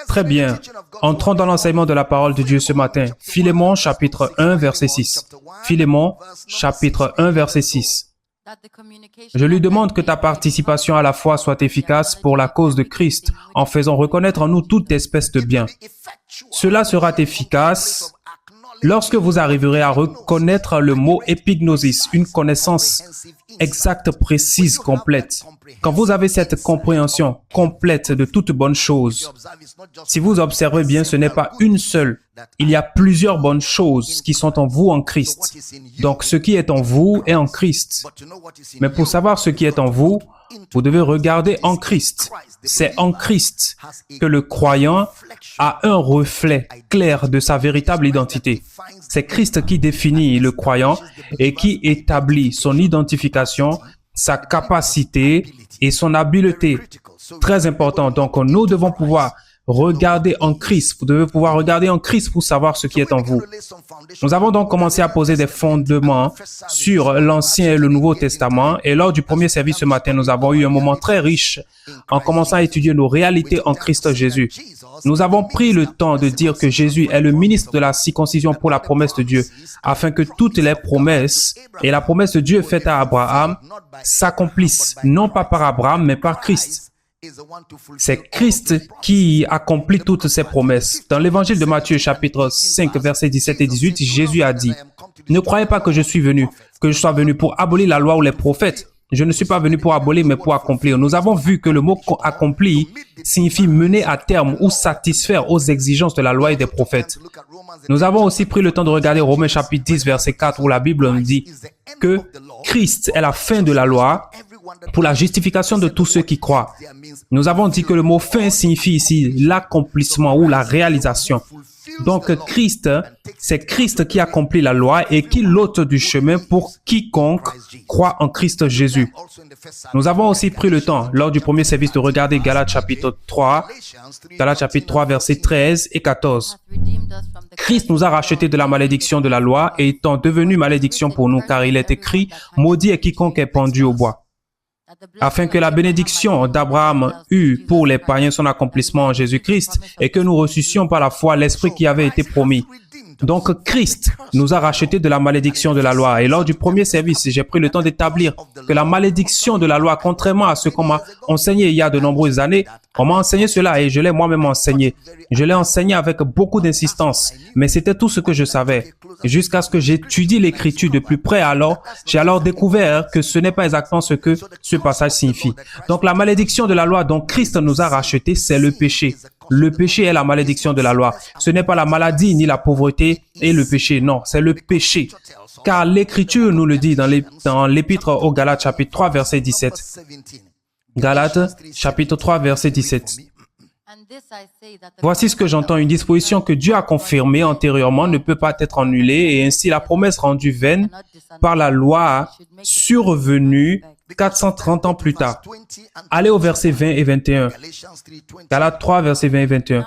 Très bien. Entrons dans l'enseignement de la parole de Dieu ce matin. Philémon, chapitre 1, verset 6. Philémon, chapitre 1, verset 6. Je lui demande que ta participation à la foi soit efficace pour la cause de Christ, en faisant reconnaître en nous toute espèce de bien. Cela sera efficace lorsque vous arriverez à reconnaître le mot épignosis, une connaissance exacte, précise, complète. Quand vous avez cette compréhension complète de toute bonne chose, si vous observez bien, ce n'est pas une seule. Il y a plusieurs bonnes choses qui sont en vous en Christ. Donc, ce qui est en vous est en Christ. Mais pour savoir ce qui est en vous, vous devez regarder en Christ. C'est en Christ que le croyant a un reflet clair de sa véritable identité. C'est Christ qui définit le croyant et qui établit son identification, sa capacité et son habileté. Très important. Donc, nous devons pouvoir regarder en Christ. Vous devez pouvoir regarder en Christ pour savoir ce qui est en vous. Nous avons donc commencé à poser des fondements sur l'Ancien et le Nouveau Testament. Et lors du premier service ce matin, nous avons eu un moment très riche en commençant à étudier nos réalités en Christ Jésus. Nous avons pris le temps de dire que Jésus est le ministre de la circoncision pour la promesse de Dieu, afin que toutes les promesses et la promesse de Dieu faite à Abraham s'accomplissent, non pas par Abraham, mais par Christ. C'est Christ qui accomplit toutes ces promesses. Dans l'évangile de Matthieu, chapitre 5, versets 17 et 18, Jésus a dit, « Ne croyez pas que je sois venu pour abolir la loi ou les prophètes. Je ne suis pas venu pour abolir, mais pour accomplir. » Nous avons vu que le mot « accomplir » signifie mener à terme ou satisfaire aux exigences de la loi et des prophètes. Nous avons aussi pris le temps de regarder Romains chapitre 10, verset 4, où la Bible nous dit que Christ est la fin de la loi pour la justification de tous ceux qui croient. Nous avons dit que le mot « fin » signifie ici l'accomplissement ou la réalisation. Donc, Christ, c'est Christ qui accomplit la loi et qui l'ôte du chemin pour quiconque croit en Christ Jésus. Nous avons aussi pris le temps, lors du premier service, de regarder Galates chapitre 3, versets 13 et 14. Christ nous a rachetés de la malédiction de la loi et étant devenu malédiction pour nous, car il est écrit « Maudit est quiconque est pendu au bois ». Afin que la bénédiction d'Abraham eût pour les païens son accomplissement en Jésus-Christ et que nous reçussions par la foi l'Esprit qui avait été promis. Donc, Christ nous a rachetés de la malédiction de la loi. Et lors du premier service, j'ai pris le temps d'établir que la malédiction de la loi, contrairement à ce qu'on m'a enseigné il y a de nombreuses années, on m'a enseigné cela et je l'ai moi-même enseigné. Je l'ai enseigné avec beaucoup d'insistance, mais c'était tout ce que je savais. Jusqu'à ce que j'étudie l'Écriture de plus près, j'ai alors découvert que ce n'est pas exactement ce que ce passage signifie. Donc, la malédiction de la loi dont Christ nous a rachetés, c'est le péché. Le péché est la malédiction de la loi. Ce n'est pas la maladie ni la pauvreté et le péché. Non, c'est le péché. Car l'Écriture nous le dit dans l'Épître aux Galates, chapitre 3, verset 17. Galates, chapitre 3, verset 17. Voici ce que j'entends, une disposition que Dieu a confirmée antérieurement ne peut pas être annulée et ainsi la promesse rendue vaine par la loi survenue 430 ans plus tard. Allez au verset 20 et 21. Galates 3, verset 20 et 21.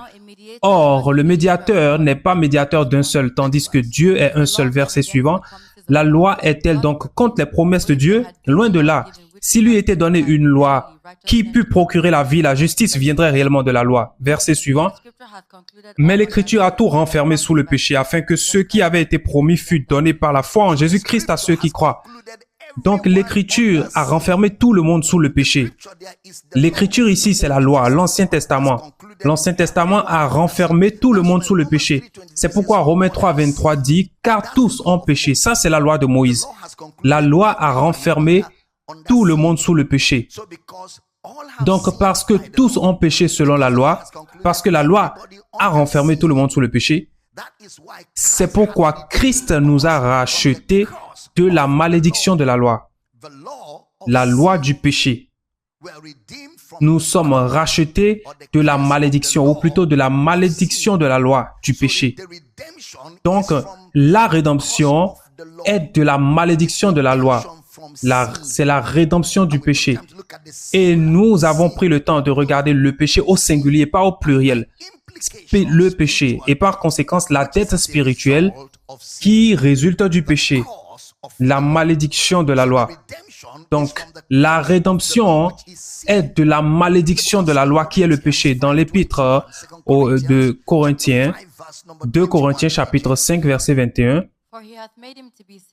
Or, le médiateur n'est pas médiateur d'un seul, tandis que Dieu est un seul. Verset suivant. La loi est-elle donc contre les promesses de Dieu? Loin de là. S'il lui était donné une loi qui pût procurer la vie, la justice viendrait réellement de la loi. Verset suivant. Mais l'Écriture a tout renfermé sous le péché, afin que ce qui avait été promis fût donné par la foi en Jésus-Christ à ceux qui croient. Donc, l'Écriture a renfermé tout le monde sous le péché. L'Écriture ici, c'est la loi, l'Ancien Testament. L'Ancien Testament a renfermé tout le monde sous le péché. C'est pourquoi Romains 3, 23 dit « Car tous ont péché ». Ça, c'est la loi de Moïse. La loi a renfermé tout le monde sous le péché. Donc, parce que tous ont péché selon la loi, parce que la loi a renfermé tout le monde sous le péché, c'est pourquoi Christ nous a rachetés de la malédiction de la loi du péché. Nous sommes rachetés de la malédiction, ou plutôt de la malédiction de la loi du péché. Donc, la rédemption est de la malédiction de la loi. C'est la rédemption du péché. Et nous avons pris le temps de regarder le péché au singulier, pas au pluriel. Le péché et par conséquence la dette spirituelle qui résulte du péché. La malédiction de la loi. Donc, la rédemption est de la malédiction de la loi qui est le péché. Dans l'épître de Corinthiens, 2 Corinthiens chapitre 5, verset 21,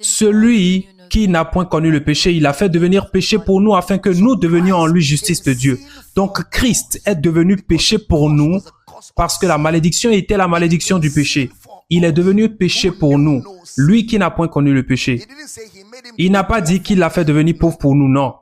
celui qui n'a point connu le péché, il a fait devenir péché pour nous afin que nous devenions en lui justice de Dieu. Donc, Christ est devenu péché pour nous parce que la malédiction était la malédiction du péché. Il est devenu péché pour nous, lui qui n'a point connu le péché. Il n'a pas dit qu'il l'a fait devenir pauvre pour nous, non.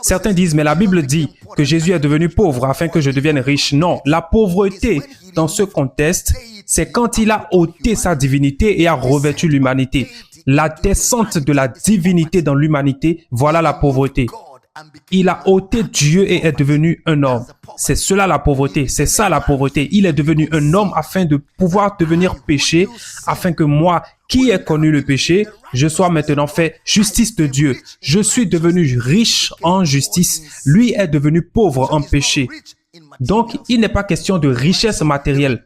Certains disent, mais la Bible dit que Jésus est devenu pauvre afin que je devienne riche. Non, la pauvreté dans ce contexte, c'est quand il a ôté sa divinité et a revêtu l'humanité. La descente de la divinité dans l'humanité, voilà la pauvreté. Il a ôté Dieu et est devenu un homme. C'est cela la pauvreté, c'est ça la pauvreté. Il est devenu un homme afin de pouvoir devenir péché, afin que moi, qui ai connu le péché, je sois maintenant fait justice de Dieu. Je suis devenu riche en justice, lui est devenu pauvre en péché. Donc, il n'est pas question de richesse matérielle.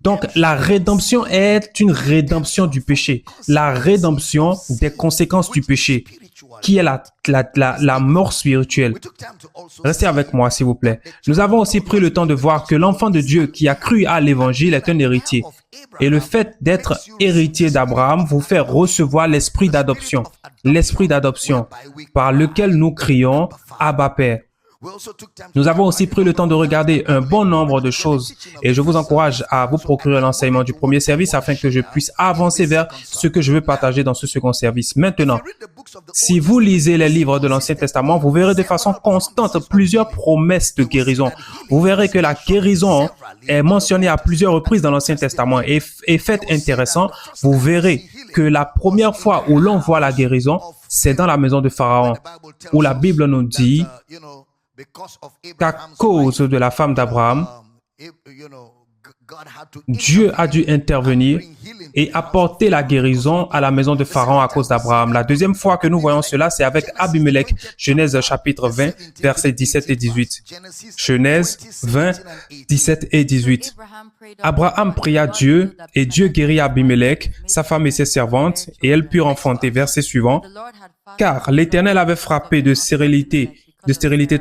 Donc, la rédemption est une rédemption du péché. La rédemption des conséquences du péché, qui est la mort spirituelle. Restez avec moi, s'il vous plaît. Nous avons aussi pris le temps de voir que l'enfant de Dieu qui a cru à l'Évangile est un héritier. Et le fait d'être héritier d'Abraham vous fait recevoir l'esprit d'adoption par lequel nous crions « Abba Père ». Nous avons aussi pris le temps de regarder un bon nombre de choses et je vous encourage à vous procurer l'enseignement du premier service afin que je puisse avancer vers ce que je veux partager dans ce second service. Maintenant, si vous lisez les livres de l'Ancien Testament, vous verrez de façon constante plusieurs promesses de guérison. Vous verrez que la guérison est mentionnée à plusieurs reprises dans l'Ancien Testament et fait intéressant, vous verrez que la première fois où l'on voit la guérison, c'est dans la maison de Pharaon, où la Bible nous dit qu'à cause de la femme d'Abraham, Dieu a dû intervenir et apporter la guérison à la maison de Pharaon à cause d'Abraham. La deuxième fois que nous voyons cela, c'est avec Abimelech, Genèse chapitre 20, versets 17 et 18. Genèse 20, 17 et 18. Abraham pria Dieu et Dieu guérit Abimelech, sa femme et ses servantes, et elles purent enfanter. Verset suivant. Car l'Éternel avait frappé de stérilité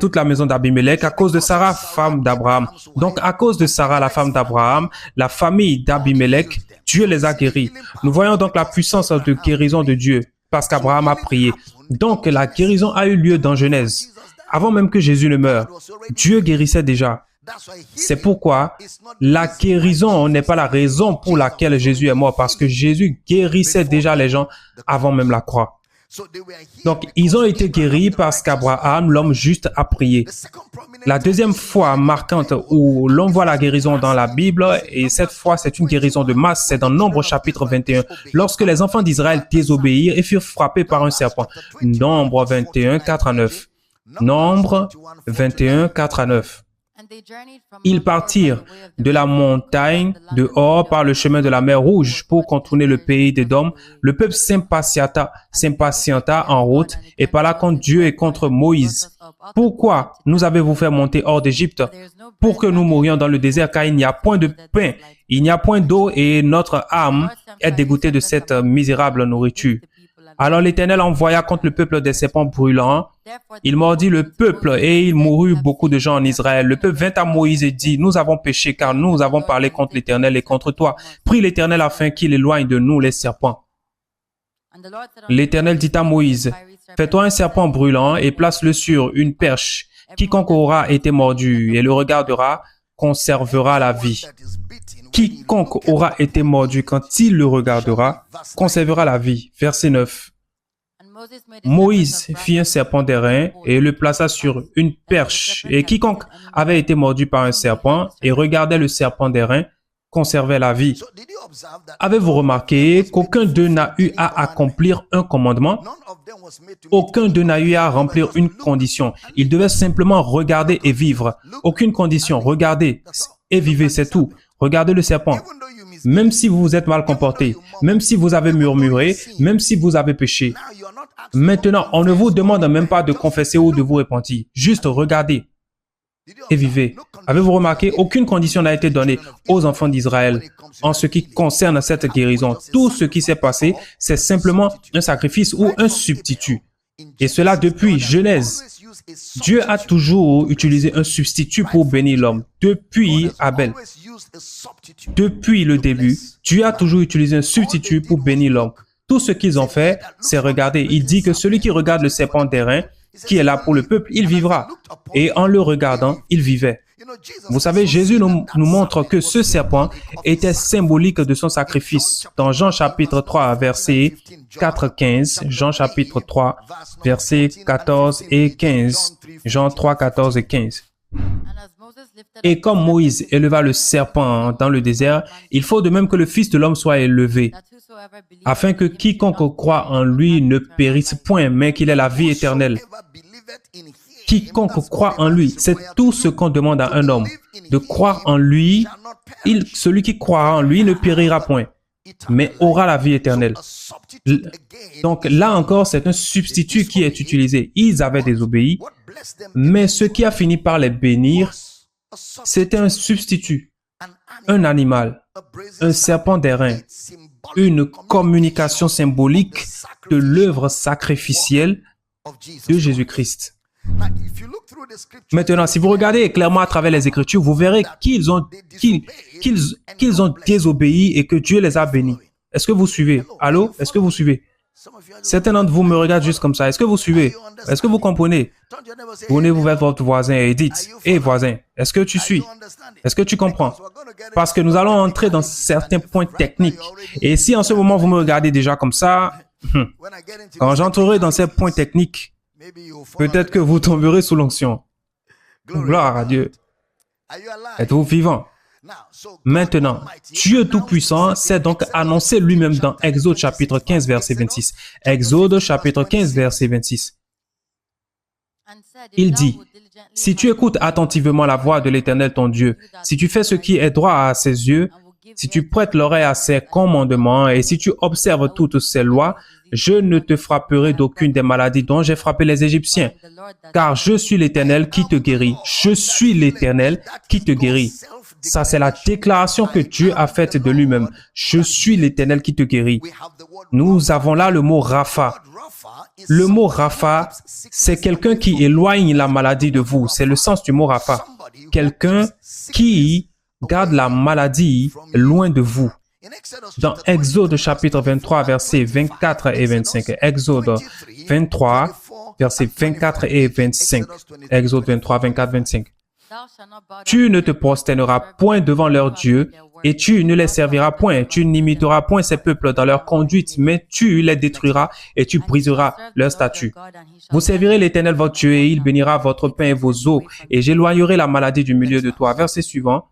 toute la maison d'Abimelech à cause de Sarah, femme d'Abraham. Donc, à cause de Sarah, la femme d'Abraham, la famille d'Abimelech, Dieu les a guéris. Nous voyons donc la puissance de guérison de Dieu parce qu'Abraham a prié. Donc, la guérison a eu lieu dans Genèse. Avant même que Jésus ne meure, Dieu guérissait déjà. C'est pourquoi la guérison n'est pas la raison pour laquelle Jésus est mort, parce que Jésus guérissait déjà les gens avant même la croix. Donc, ils ont été guéris parce qu'Abraham, l'homme juste, a prié. La deuxième fois marquante où l'on voit la guérison dans la Bible, et cette fois c'est une guérison de masse, c'est dans Nombre chapitre 21, lorsque les enfants d'Israël désobéirent et furent frappés par un serpent. Nombre 21, 4 à 9. Nombre 21, 4 à 9. Ils partirent de la montagne de Hor par le chemin de la mer Rouge pour contourner le pays d'Édom. Le peuple s'impatienta en route et parla contre Dieu et contre Moïse. Pourquoi nous avez-vous fait monter hors d'Égypte? Pour que nous mourions dans le désert, car il n'y a point de pain, il n'y a point d'eau et notre âme est dégoûtée de cette misérable nourriture. Alors l'Éternel envoya contre le peuple des serpents brûlants. Il mordit le peuple et il mourut beaucoup de gens en Israël. Le peuple vint à Moïse et dit, « Nous avons péché car nous avons parlé contre l'Éternel et contre toi. Prie l'Éternel afin qu'il éloigne de nous les serpents. » L'Éternel dit à Moïse, « Fais-toi un serpent brûlant et place-le sur une perche. Quiconque aura été mordu et le regardera conservera la vie. » Quiconque aura été mordu quand il le regardera, conservera la vie. Verset 9. Moïse fit un serpent d'airain et le plaça sur une perche. Et quiconque avait été mordu par un serpent et regardait le serpent d'airain, conservait la vie. Avez-vous remarqué qu'aucun d'eux n'a eu à accomplir un commandement? Aucun d'eux n'a eu à remplir une condition. Ils devaient simplement regarder et vivre. Aucune condition. Regardez et vivez, c'est tout. Regardez le serpent. Même si vous vous êtes mal comporté, même si vous avez murmuré, même si vous avez péché. Maintenant, on ne vous demande même pas de confesser ou de vous repentir. Juste regardez et vivez. Avez-vous remarqué, aucune condition n'a été donnée aux enfants d'Israël en ce qui concerne cette guérison. Tout ce qui s'est passé, c'est simplement un sacrifice ou un substitut. Et cela depuis Genèse. Dieu a toujours utilisé un substitut pour bénir l'homme. Depuis Abel. Depuis le début, Dieu a toujours utilisé un substitut pour bénir l'homme. Tout ce qu'ils ont fait, c'est regarder. Il dit que celui qui regarde le serpent d'airain, qui est là pour le peuple, il vivra. Et en le regardant, il vivait. Vous savez, Jésus nous montre que ce serpent était symbolique de son sacrifice. Dans Jean chapitre 3, versets 4-15, Jean chapitre 3, versets 14 et 15, Jean 3, 14 et 15. Et comme Moïse éleva le serpent dans le désert, il faut de même que le Fils de l'homme soit élevé, afin que quiconque croit en lui ne périsse point, mais qu'il ait la vie éternelle. Quiconque croit en lui, c'est tout ce qu'on demande à un homme. De croire en lui, celui qui croira en lui ne périra point, mais aura la vie éternelle. Donc là encore, c'est un substitut qui est utilisé. Ils avaient désobéi, mais ce qui a fini par les bénir, c'était un substitut, un animal, un serpent d'airain, une communication symbolique de l'œuvre sacrificielle de Jésus-Christ. Maintenant, si vous regardez clairement à travers les Écritures, vous verrez qu'ils ont désobéi et que Dieu les a bénis. Est-ce que vous suivez? Allô? Est-ce que vous suivez? Certains d'entre vous me regardent juste comme ça. Est-ce que vous suivez? Est-ce que vous comprenez? Tournez-vous vers votre voisin et dites, « Hé voisin, est-ce que tu suis? Est-ce que tu comprends? » Parce que nous allons entrer dans certains points techniques. Et si en ce moment vous me regardez déjà comme ça, quand j'entrerai dans ces points techniques, peut-être que vous tomberez sous l'onction. Gloire à Dieu. Êtes-vous vivant? Maintenant, Dieu Tout-Puissant s'est donc annoncé lui-même dans Exode chapitre 15, verset 26. Exode chapitre 15, verset 26. Il dit, « Si tu écoutes attentivement la voix de l'Éternel ton Dieu, si tu fais ce qui est droit à ses yeux, si tu prêtes l'oreille à ses commandements et si tu observes toutes ses lois, je ne te frapperai d'aucune des maladies dont j'ai frappé les Égyptiens, car je suis l'Éternel qui te guérit. Je suis l'Éternel qui te guérit. » Ça, c'est la déclaration que Dieu a faite de lui-même. Je suis l'Éternel qui te guérit. Nous avons là le mot Rapha. Le mot Rapha, c'est quelqu'un qui éloigne la maladie de vous. C'est le sens du mot Rapha. Quelqu'un qui garde la maladie loin de vous. Dans Exode chapitre 23, versets 24 et 25. Exode 23, versets 24 et 25. Exode 23, 24, 25. Tu ne te prosterneras point devant leurs dieux, et tu ne les serviras point. Tu n'imiteras point ces peuples dans leur conduite, mais tu les détruiras et tu briseras leurs statuts. Vous servirez l'Éternel votre Dieu, et il bénira votre pain et vos eaux, et j'éloignerai la maladie du milieu de toi. Verset suivant.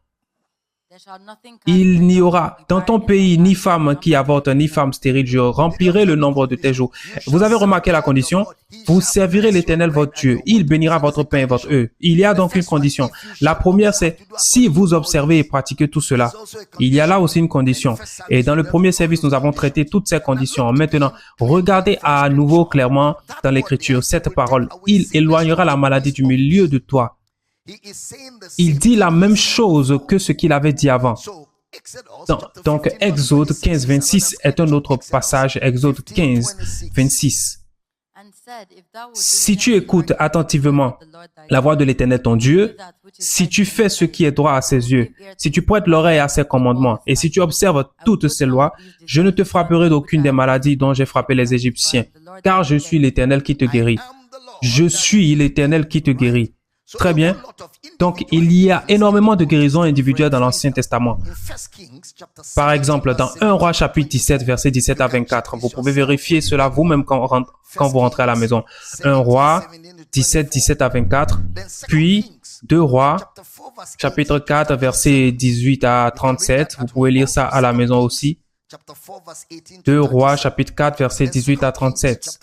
Il n'y aura dans ton pays ni femme qui avorte, ni femme stérile. Je remplirai le nombre de tes jours. Vous avez remarqué la condition? Vous servirez l'Éternel votre Dieu. Il bénira votre pain et votre œuf. Il y a donc une condition. La première, c'est si vous observez et pratiquez tout cela. Il y a là aussi une condition. Et dans le premier service, nous avons traité toutes ces conditions. Maintenant, regardez à nouveau clairement dans l'Écriture cette parole. Il éloignera la maladie du milieu de toi. Il dit la même chose que ce qu'il avait dit avant. Donc, Exode 15, 26 est un autre passage. Exode 15, 26. Si tu écoutes attentivement la voix de l'Éternel ton Dieu, si tu fais ce qui est droit à ses yeux, si tu prêtes l'oreille à ses commandements et si tu observes toutes ses lois, je ne te frapperai d'aucune des maladies dont j'ai frappé les Égyptiens, car je suis l'Éternel qui te guérit. Je suis l'Éternel qui te guérit. Très bien. Donc, il y a énormément de guérisons individuelles dans l'Ancien Testament. Par exemple, dans 1 Roi chapitre 17, versets 17 à 24, vous pouvez vérifier cela vous-même quand vous rentrez à la maison. 1 Roi 17, 17 à 24, puis 2 Rois chapitre 4, versets 18 à 37. Vous pouvez lire ça à la maison aussi. 2 Rois chapitre 4, versets 18 à 37.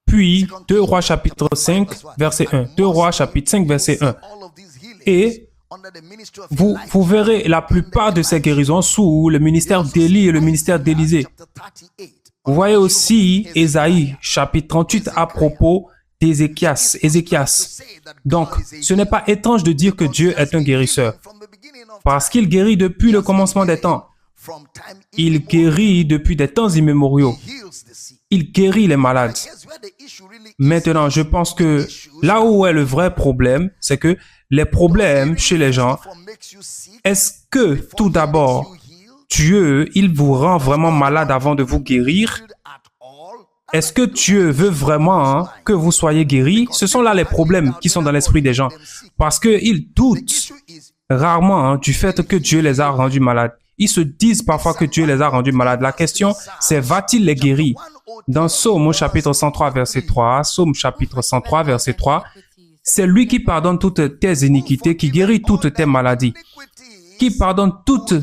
Puis 2 Rois chapitre 5, verset 1. 2 Rois chapitre 5, verset 1. Et vous verrez la plupart de ces guérisons sous le ministère d'Élie et le ministère d'Élisée. Vous voyez aussi Ésaïe chapitre 38 à propos d'Ézéchias. Donc, ce n'est pas étrange de dire que Dieu est un guérisseur, parce qu'il guérit depuis le commencement des temps. Il guérit depuis des temps immémoriaux. Il guérit les malades. Maintenant, je pense que là où est le vrai problème, c'est que les problèmes chez les gens, est-ce que tout d'abord, Dieu, il vous rend vraiment malade avant de vous guérir? Est-ce que Dieu veut vraiment que vous soyez guéris? Ce sont là les problèmes qui sont dans l'esprit des gens. Parce qu'ils doutent rarement du fait que Dieu les a rendus malades. Ils se disent parfois que Dieu les a rendus malades. La question, c'est va-t-il les guérir? Dans Psaume chapitre 103, verset 3, Psaume chapitre 103, verset 3, c'est lui qui pardonne toutes tes iniquités, qui guérit toutes tes maladies, qui pardonne toutes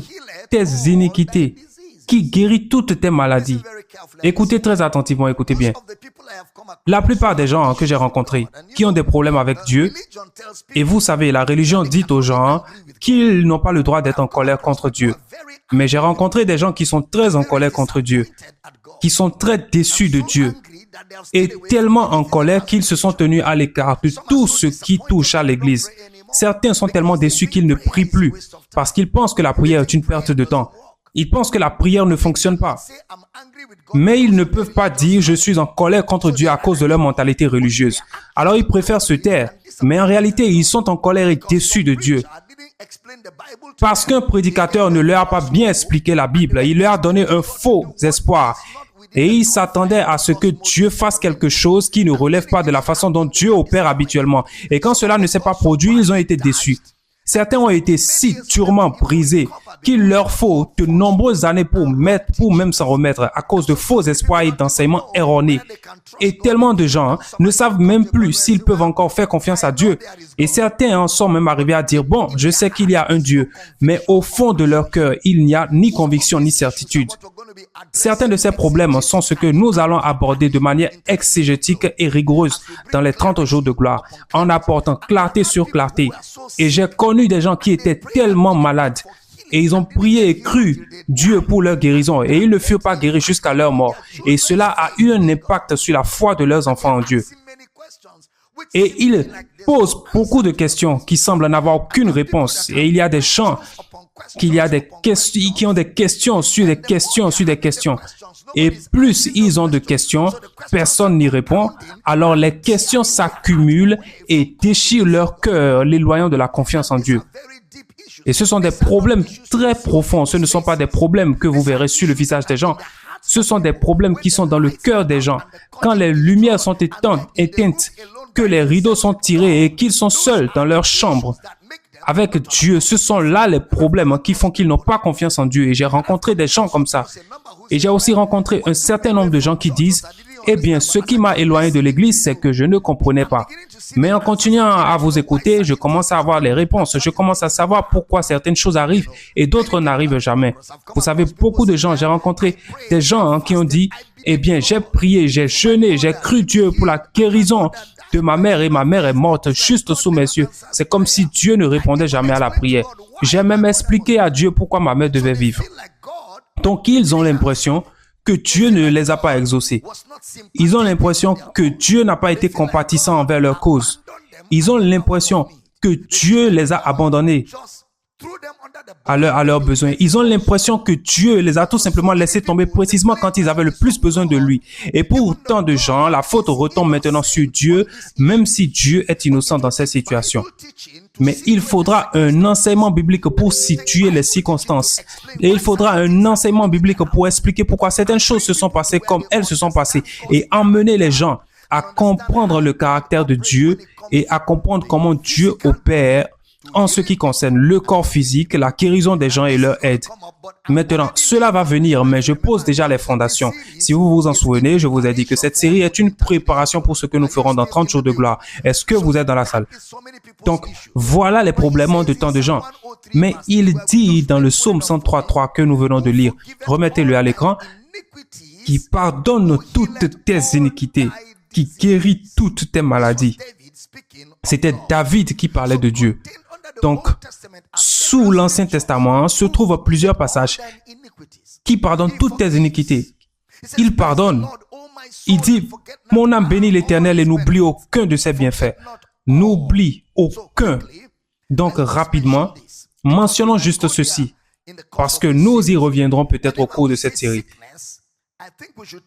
tes iniquités, qui guérit toutes tes maladies. Écoutez très attentivement, écoutez bien. La plupart des gens que j'ai rencontrés qui ont des problèmes avec Dieu, et vous savez, la religion dit aux gens qu'ils n'ont pas le droit d'être en colère contre Dieu. Mais j'ai rencontré des gens qui sont très en colère contre Dieu, qui sont très déçus de Dieu, et tellement en colère qu'ils se sont tenus à l'écart de tout ce qui touche à l'Église. Certains sont tellement déçus qu'ils ne prient plus, parce qu'ils pensent que la prière est une perte de temps. Ils pensent que la prière ne fonctionne pas. Mais ils ne peuvent pas dire « je suis en colère contre Dieu » à cause de leur mentalité religieuse. Alors ils préfèrent se taire. Mais en réalité, ils sont en colère et déçus de Dieu. Parce qu'un prédicateur ne leur a pas bien expliqué la Bible. Il leur a donné un faux espoir. Et ils s'attendaient à ce que Dieu fasse quelque chose qui ne relève pas de la façon dont Dieu opère habituellement. Et quand cela ne s'est pas produit, ils ont été déçus. Certains ont été si durement brisés qu'il leur faut de nombreuses années pour même s'en remettre à cause de faux espoirs et d'enseignements erronés. Et tellement de gens ne savent même plus s'ils peuvent encore faire confiance à Dieu. Et certains en sont même arrivés à dire « bon, je sais qu'il y a un Dieu », mais au fond de leur cœur, il n'y a ni conviction ni certitude. Certains de ces problèmes sont ce que nous allons aborder de manière exégétique et rigoureuse dans les 30 jours de gloire, en apportant clarté sur clarté. Et j'ai connu des gens qui étaient tellement malades et ils ont prié et cru Dieu pour leur guérison et ils ne furent pas guéris jusqu'à leur mort. Et cela a eu un impact sur la foi de leurs enfants en Dieu. Et ils posent beaucoup de questions qui semblent n'avoir aucune réponse. Et il y a des gens qui ont des questions sur des questions sur des questions. Et plus ils ont de questions, personne n'y répond. Alors les questions s'accumulent et déchirent leur cœur, l'éloignant de la confiance en Dieu. Et ce sont des problèmes très profonds. Ce ne sont pas des problèmes que vous verrez sur le visage des gens. Ce sont des problèmes qui sont dans le cœur des gens. Quand les lumières sont éteintes, que les rideaux sont tirés et qu'ils sont seuls dans leur chambre avec Dieu, ce sont là les problèmes qui font qu'ils n'ont pas confiance en Dieu. Et j'ai rencontré des gens comme ça. Et j'ai aussi rencontré un certain nombre de gens qui disent « Eh bien, ce qui m'a éloigné de l'Église, c'est que je ne comprenais pas. » Mais en continuant à vous écouter, je commence à avoir les réponses. Je commence à savoir pourquoi certaines choses arrivent et d'autres n'arrivent jamais. Vous savez, beaucoup de gens, j'ai rencontré des gens qui ont dit « Eh bien, j'ai prié, j'ai jeûné, j'ai cru Dieu pour la guérison de ma mère et ma mère est morte juste sous mes yeux. » C'est comme si Dieu ne répondait jamais à la prière. J'ai même expliqué à Dieu pourquoi ma mère devait vivre. Donc, ils ont l'impression que Dieu ne les a pas exaucés. Ils ont l'impression que Dieu n'a pas été compatissant envers leur cause. Ils ont l'impression que Dieu les a abandonnés à leurs besoins. Ils ont l'impression que Dieu les a tout simplement laissés tomber précisément quand ils avaient le plus besoin de lui. Et pour tant de gens, la faute retombe maintenant sur Dieu, même si Dieu est innocent dans cette situation. Mais il faudra un enseignement biblique pour situer les circonstances. Et il faudra un enseignement biblique pour expliquer pourquoi certaines choses se sont passées comme elles se sont passées et emmener les gens à comprendre le caractère de Dieu et à comprendre comment Dieu opère en ce qui concerne le corps physique, la guérison des gens et leur aide. Maintenant, cela va venir, mais je pose déjà les fondations. Si vous vous en souvenez, je vous ai dit que cette série est une préparation pour ce que nous ferons dans 30 jours de gloire. Est-ce que vous êtes dans la salle? Donc, voilà les problèmes de tant de gens. Mais il dit dans le psaume 103.3 que nous venons de lire, remettez-le à l'écran, qui pardonne toutes tes iniquités, qui guérit toutes tes maladies. C'était David qui parlait de Dieu. Donc, sous l'Ancien Testament se trouvent plusieurs passages qui pardonnent toutes tes iniquités. Il pardonne. Il dit, mon âme bénit l'Éternel et n'oublie aucun de ses bienfaits. N'oublie aucun. Donc, rapidement, mentionnons juste ceci. parce que nous y reviendrons peut-être au cours de cette série.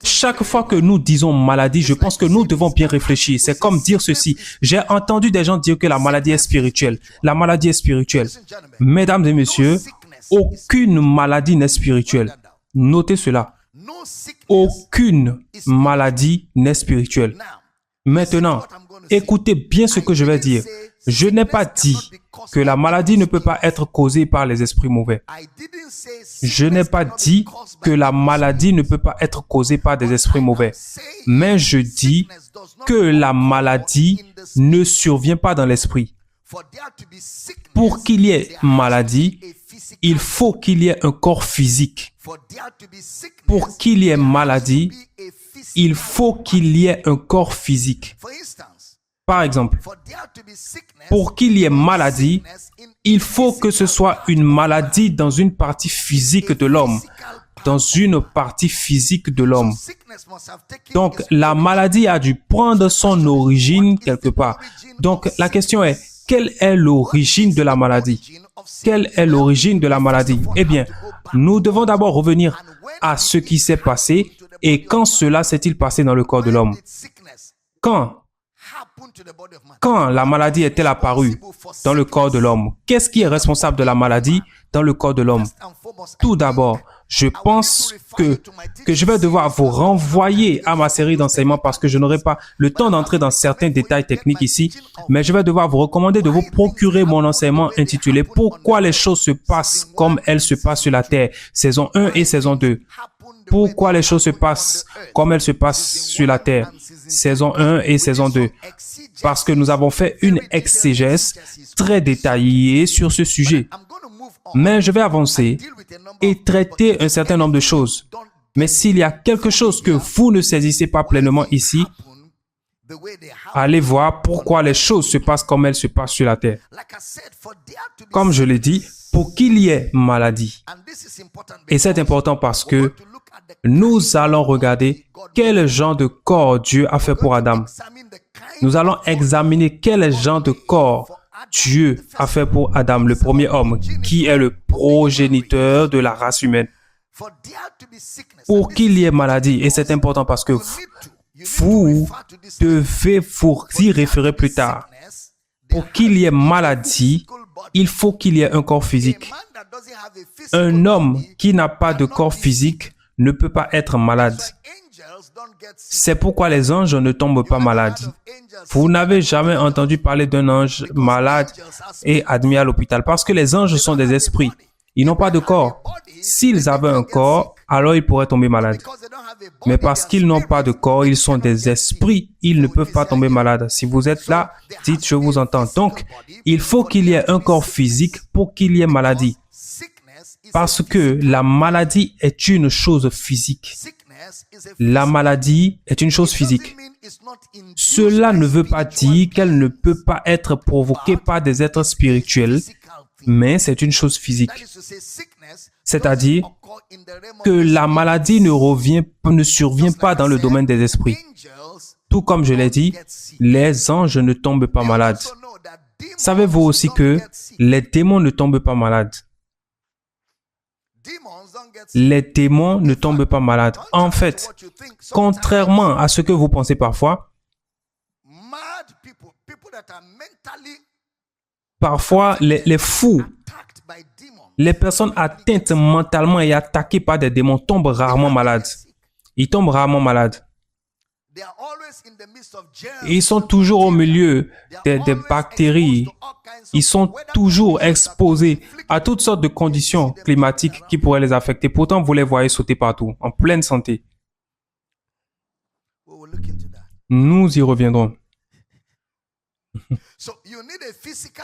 Chaque fois que nous disons maladie, je pense que nous devons bien réfléchir. C'est comme dire ceci. J'ai entendu des gens dire que la maladie est spirituelle. La maladie est spirituelle. Mesdames et messieurs, aucune maladie n'est spirituelle. Notez cela. Aucune maladie n'est spirituelle. Maintenant, écoutez bien ce que je vais dire. Je n'ai pas dit que la maladie ne peut pas être causée par les esprits mauvais. Je n'ai pas dit que la maladie ne peut pas être causée par des esprits mauvais. Mais je dis que la maladie ne survient pas dans l'esprit. Pour qu'il y ait maladie, il faut qu'il y ait un corps physique. Pour qu'il y ait maladie, il faut qu'il y ait un corps physique. Par exemple, pour qu'il y ait maladie, il faut que ce soit une maladie dans une partie physique de l'homme. Dans une partie physique de l'homme. Donc, la maladie a dû prendre son origine quelque part. Donc, la question est, quelle est l'origine de la maladie? Quelle est l'origine de la maladie? Eh bien, nous devons d'abord revenir à ce qui s'est passé et quand cela s'est-il passé dans le corps de l'homme? Quand la maladie est-elle apparue dans le corps de l'homme? Qu'est-ce qui est responsable de la maladie dans le corps de l'homme? Tout d'abord, je pense que je vais devoir vous renvoyer à ma série d'enseignements parce que je n'aurai pas le temps d'entrer dans certains détails techniques ici, mais je vais devoir vous recommander de vous procurer mon enseignement intitulé « Pourquoi les choses se passent comme elles se passent sur la terre » saison 1 et saison 2. Pourquoi les choses se passent comme elles se passent sur la terre, saison 1 et saison 2. Parce que nous avons fait une exégèse très détaillée sur ce sujet. Mais je vais avancer et traiter un certain nombre de choses. Mais s'il y a quelque chose que vous ne saisissez pas pleinement ici, allez voir pourquoi les choses se passent comme elles se passent sur la terre. Comme je l'ai dit, pour qu'il y ait maladie. Et c'est important parce que nous allons regarder quel genre de corps Dieu a fait pour Adam. Nous allons examiner quel genre de corps Dieu a fait pour Adam, le premier homme, qui est le progéniteur de la race humaine. Pour qu'il y ait maladie, et c'est important parce que vous devez vous y référer plus tard. Pour qu'il y ait maladie, il faut qu'il y ait un corps physique. Un homme qui n'a pas de corps physique ne peut pas être malade. C'est pourquoi les anges ne tombent pas malades. Vous n'avez jamais entendu parler d'un ange malade et admis à l'hôpital parce que les anges sont des esprits. Ils n'ont pas de corps. S'ils avaient un corps, alors ils pourraient tomber malades. Mais parce qu'ils n'ont pas de corps, ils sont des esprits, ils ne peuvent pas tomber malades. Si vous êtes là, dites « je vous entends ». Donc, il faut qu'il y ait un corps physique pour qu'il y ait maladie. Parce que la maladie est une chose physique. La maladie est une chose physique. Cela ne veut pas dire qu'elle ne peut pas être provoquée par des êtres spirituels, mais c'est une chose physique. C'est-à-dire que la maladie ne survient pas dans le domaine des esprits. Tout comme je l'ai dit, les anges ne tombent pas malades. Savez-vous aussi que les démons ne tombent pas malades? Les démons ne tombent pas malades. En fait, contrairement à ce que vous pensez parfois, les fous, les personnes atteintes mentalement et attaquées par des démons tombent rarement malades. Ils tombent rarement malades. Ils sont toujours au milieu des bactéries. Ils sont toujours exposés à toutes sortes de conditions climatiques qui pourraient les affecter. Pourtant, vous les voyez sauter partout, en pleine santé. Nous y reviendrons.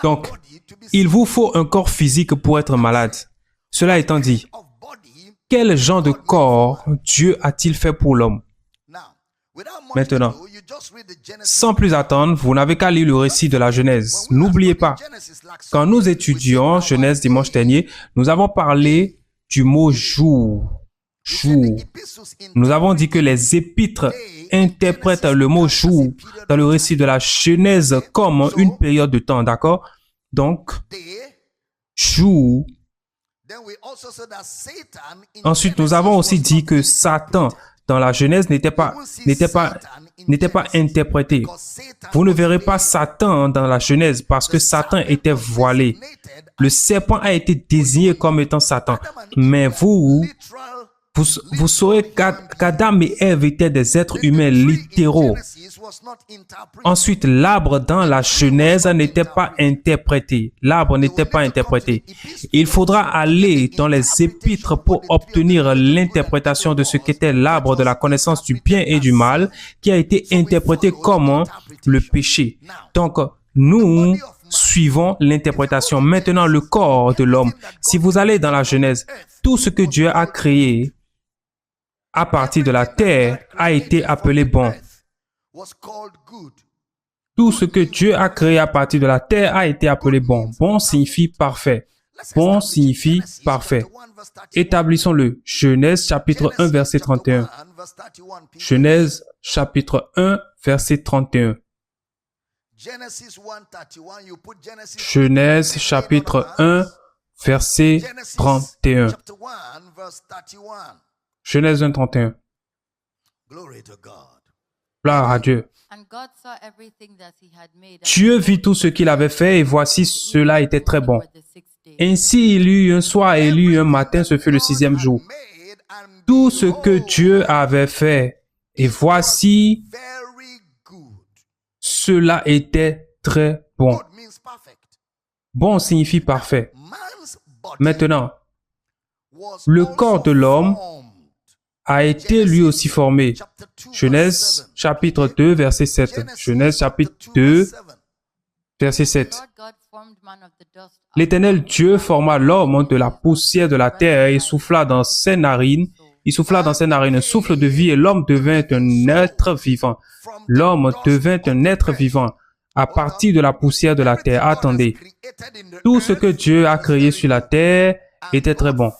Donc, il vous faut un corps physique pour être malade. Cela étant dit, quel genre de corps Dieu a-t-il fait pour l'homme? Maintenant, sans plus attendre, vous n'avez qu'à lire le récit de la Genèse. N'oubliez pas, quand nous étudions Genèse dimanche dernier, nous avons parlé du mot jour. Jour. Nous avons dit que les épîtres interprètent le mot jour dans le récit de la Genèse comme une période de temps, d'accord? Donc, jour Ensuite, nous avons aussi dit que Satan, dans la Genèse, n'était pas interprété. Vous ne verrez pas Satan dans la Genèse parce que Satan était voilé. Le serpent a été désigné comme étant Satan. Mais vous saurez qu'Adam et Ève étaient des êtres humains littéraux. Ensuite, l'arbre dans la Genèse n'était pas interprété. L'arbre n'était pas interprété. Il faudra aller dans les épîtres pour obtenir l'interprétation de ce qu'était l'arbre de la connaissance du bien et du mal, qui a été interprété comme le péché. Donc, nous suivons l'interprétation. Maintenant, le corps de l'homme. Si vous allez dans la Genèse, tout ce que Dieu a créé à partir de la terre a été appelé bon. Tout ce que Dieu a créé à partir de la terre a été appelé bon. Bon signifie parfait. Bon signifie parfait. Établissons-le. Genèse chapitre 1 verset 31. Genèse chapitre 1 verset 31. Genèse chapitre 1 verset 31. Genèse 1, 31. Gloire à Dieu. Dieu vit tout ce qu'il avait fait et voici cela était très bon. Ainsi il eut un soir et il eut un matin, ce fut le 6e jour. Tout ce que Dieu avait fait et voici cela était très bon. Bon signifie parfait. Maintenant, le corps de l'homme a été lui aussi formé. Genèse chapitre 2 verset 7. Genèse chapitre 2 verset 7. L'Éternel Dieu forma l'homme de la poussière de la terre et souffla dans ses narines. Il souffla dans ses narines un souffle de vie et l'homme devint un être vivant. L'homme devint un être vivant à partir de la poussière de la terre. Attendez. Tout ce que Dieu a créé sur la terre était très bon.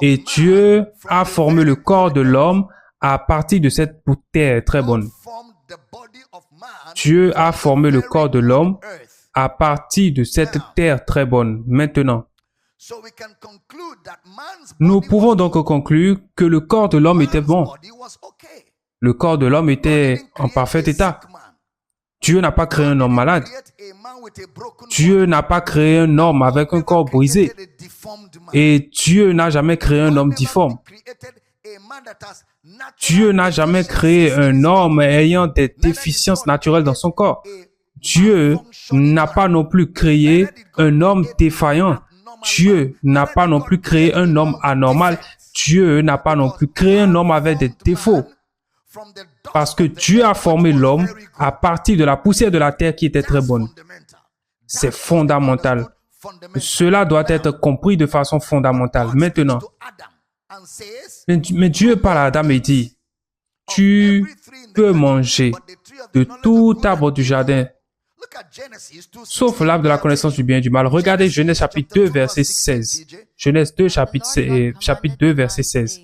Et Dieu a formé le corps de l'homme à partir de cette terre très bonne. Dieu a formé le corps de l'homme à partir de cette terre très bonne. Maintenant, nous pouvons donc conclure que le corps de l'homme était bon. Le corps de l'homme était en parfait état. Dieu n'a pas créé un homme malade. Dieu n'a pas créé un homme avec un corps brisé. Et Dieu n'a jamais créé un homme difforme. Dieu n'a jamais créé un homme ayant des déficiences naturelles dans son corps. Dieu n'a pas non plus créé un homme défaillant. Dieu n'a pas non plus créé un homme anormal. Dieu n'a pas non plus créé un homme avec des défauts. Parce que Dieu a formé l'homme à partir de la poussière de la terre qui était très bonne. C'est fondamental. Cela doit être compris de façon fondamentale. Maintenant, mais Dieu parle à Adam et dit, tu peux manger de tout arbre du jardin, sauf l'arbre de la connaissance du bien et du mal. Regardez Genèse chapitre 2, verset 16. Genèse 2, chapitre 2, verset 16.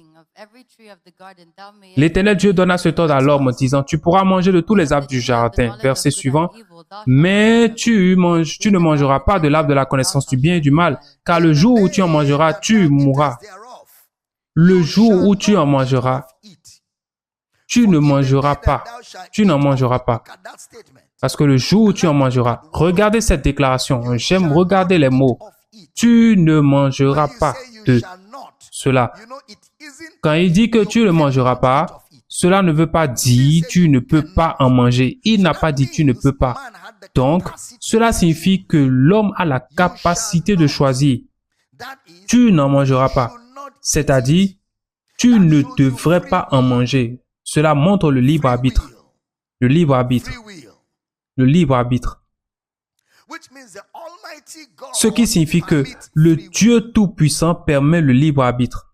L'Éternel Dieu donna cet ordre à l'homme en disant, tu pourras manger de tous les arbres du jardin. Verset suivant. Mais tu ne mangeras pas de l'arbre de la connaissance du bien et du mal, car le jour où tu en mangeras, tu mourras. Le jour où tu en mangeras, tu ne mangeras pas. Tu n'en mangeras pas. Parce que le jour où tu en mangeras, regardez cette déclaration. J'aime regarder les mots. Tu ne mangeras pas de cela. Quand il dit que tu ne mangeras pas, cela ne veut pas dire tu ne peux pas en manger. Il n'a pas dit tu ne peux pas. Donc, cela signifie que l'homme a la capacité de choisir. Tu n'en mangeras pas. C'est-à-dire, tu ne devrais pas en manger. Cela montre le libre arbitre. Le libre arbitre. Le libre arbitre. Ce qui signifie que le Dieu Tout-Puissant permet le libre arbitre.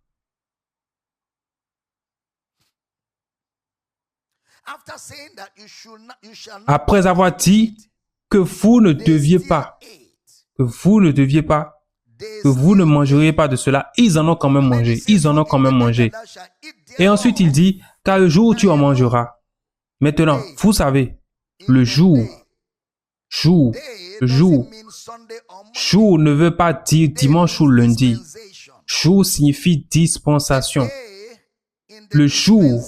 Après avoir dit que vous ne deviez pas, que vous ne mangeriez pas de cela, ils en ont quand même mangé, Et ensuite il dit, car le jour où tu en mangeras. Maintenant, vous savez, le jour Jour, jour. Jour ne veut pas dire dimanche ou lundi. Jour signifie dispensation. Le jour,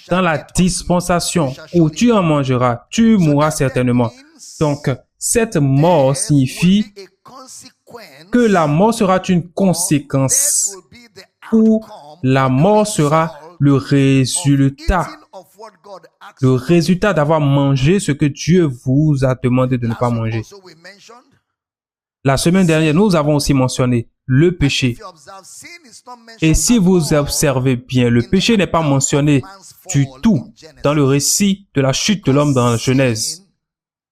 dans la dispensation où tu en mangeras, tu mourras certainement. Donc, cette mort signifie que la mort sera une conséquence ou la mort sera le résultat d'avoir mangé ce que Dieu vous a demandé de ne pas manger. La semaine dernière, nous avons aussi mentionné le péché. Et si vous observez bien, le péché n'est pas mentionné du tout dans le récit de la chute de l'homme dans la Genèse.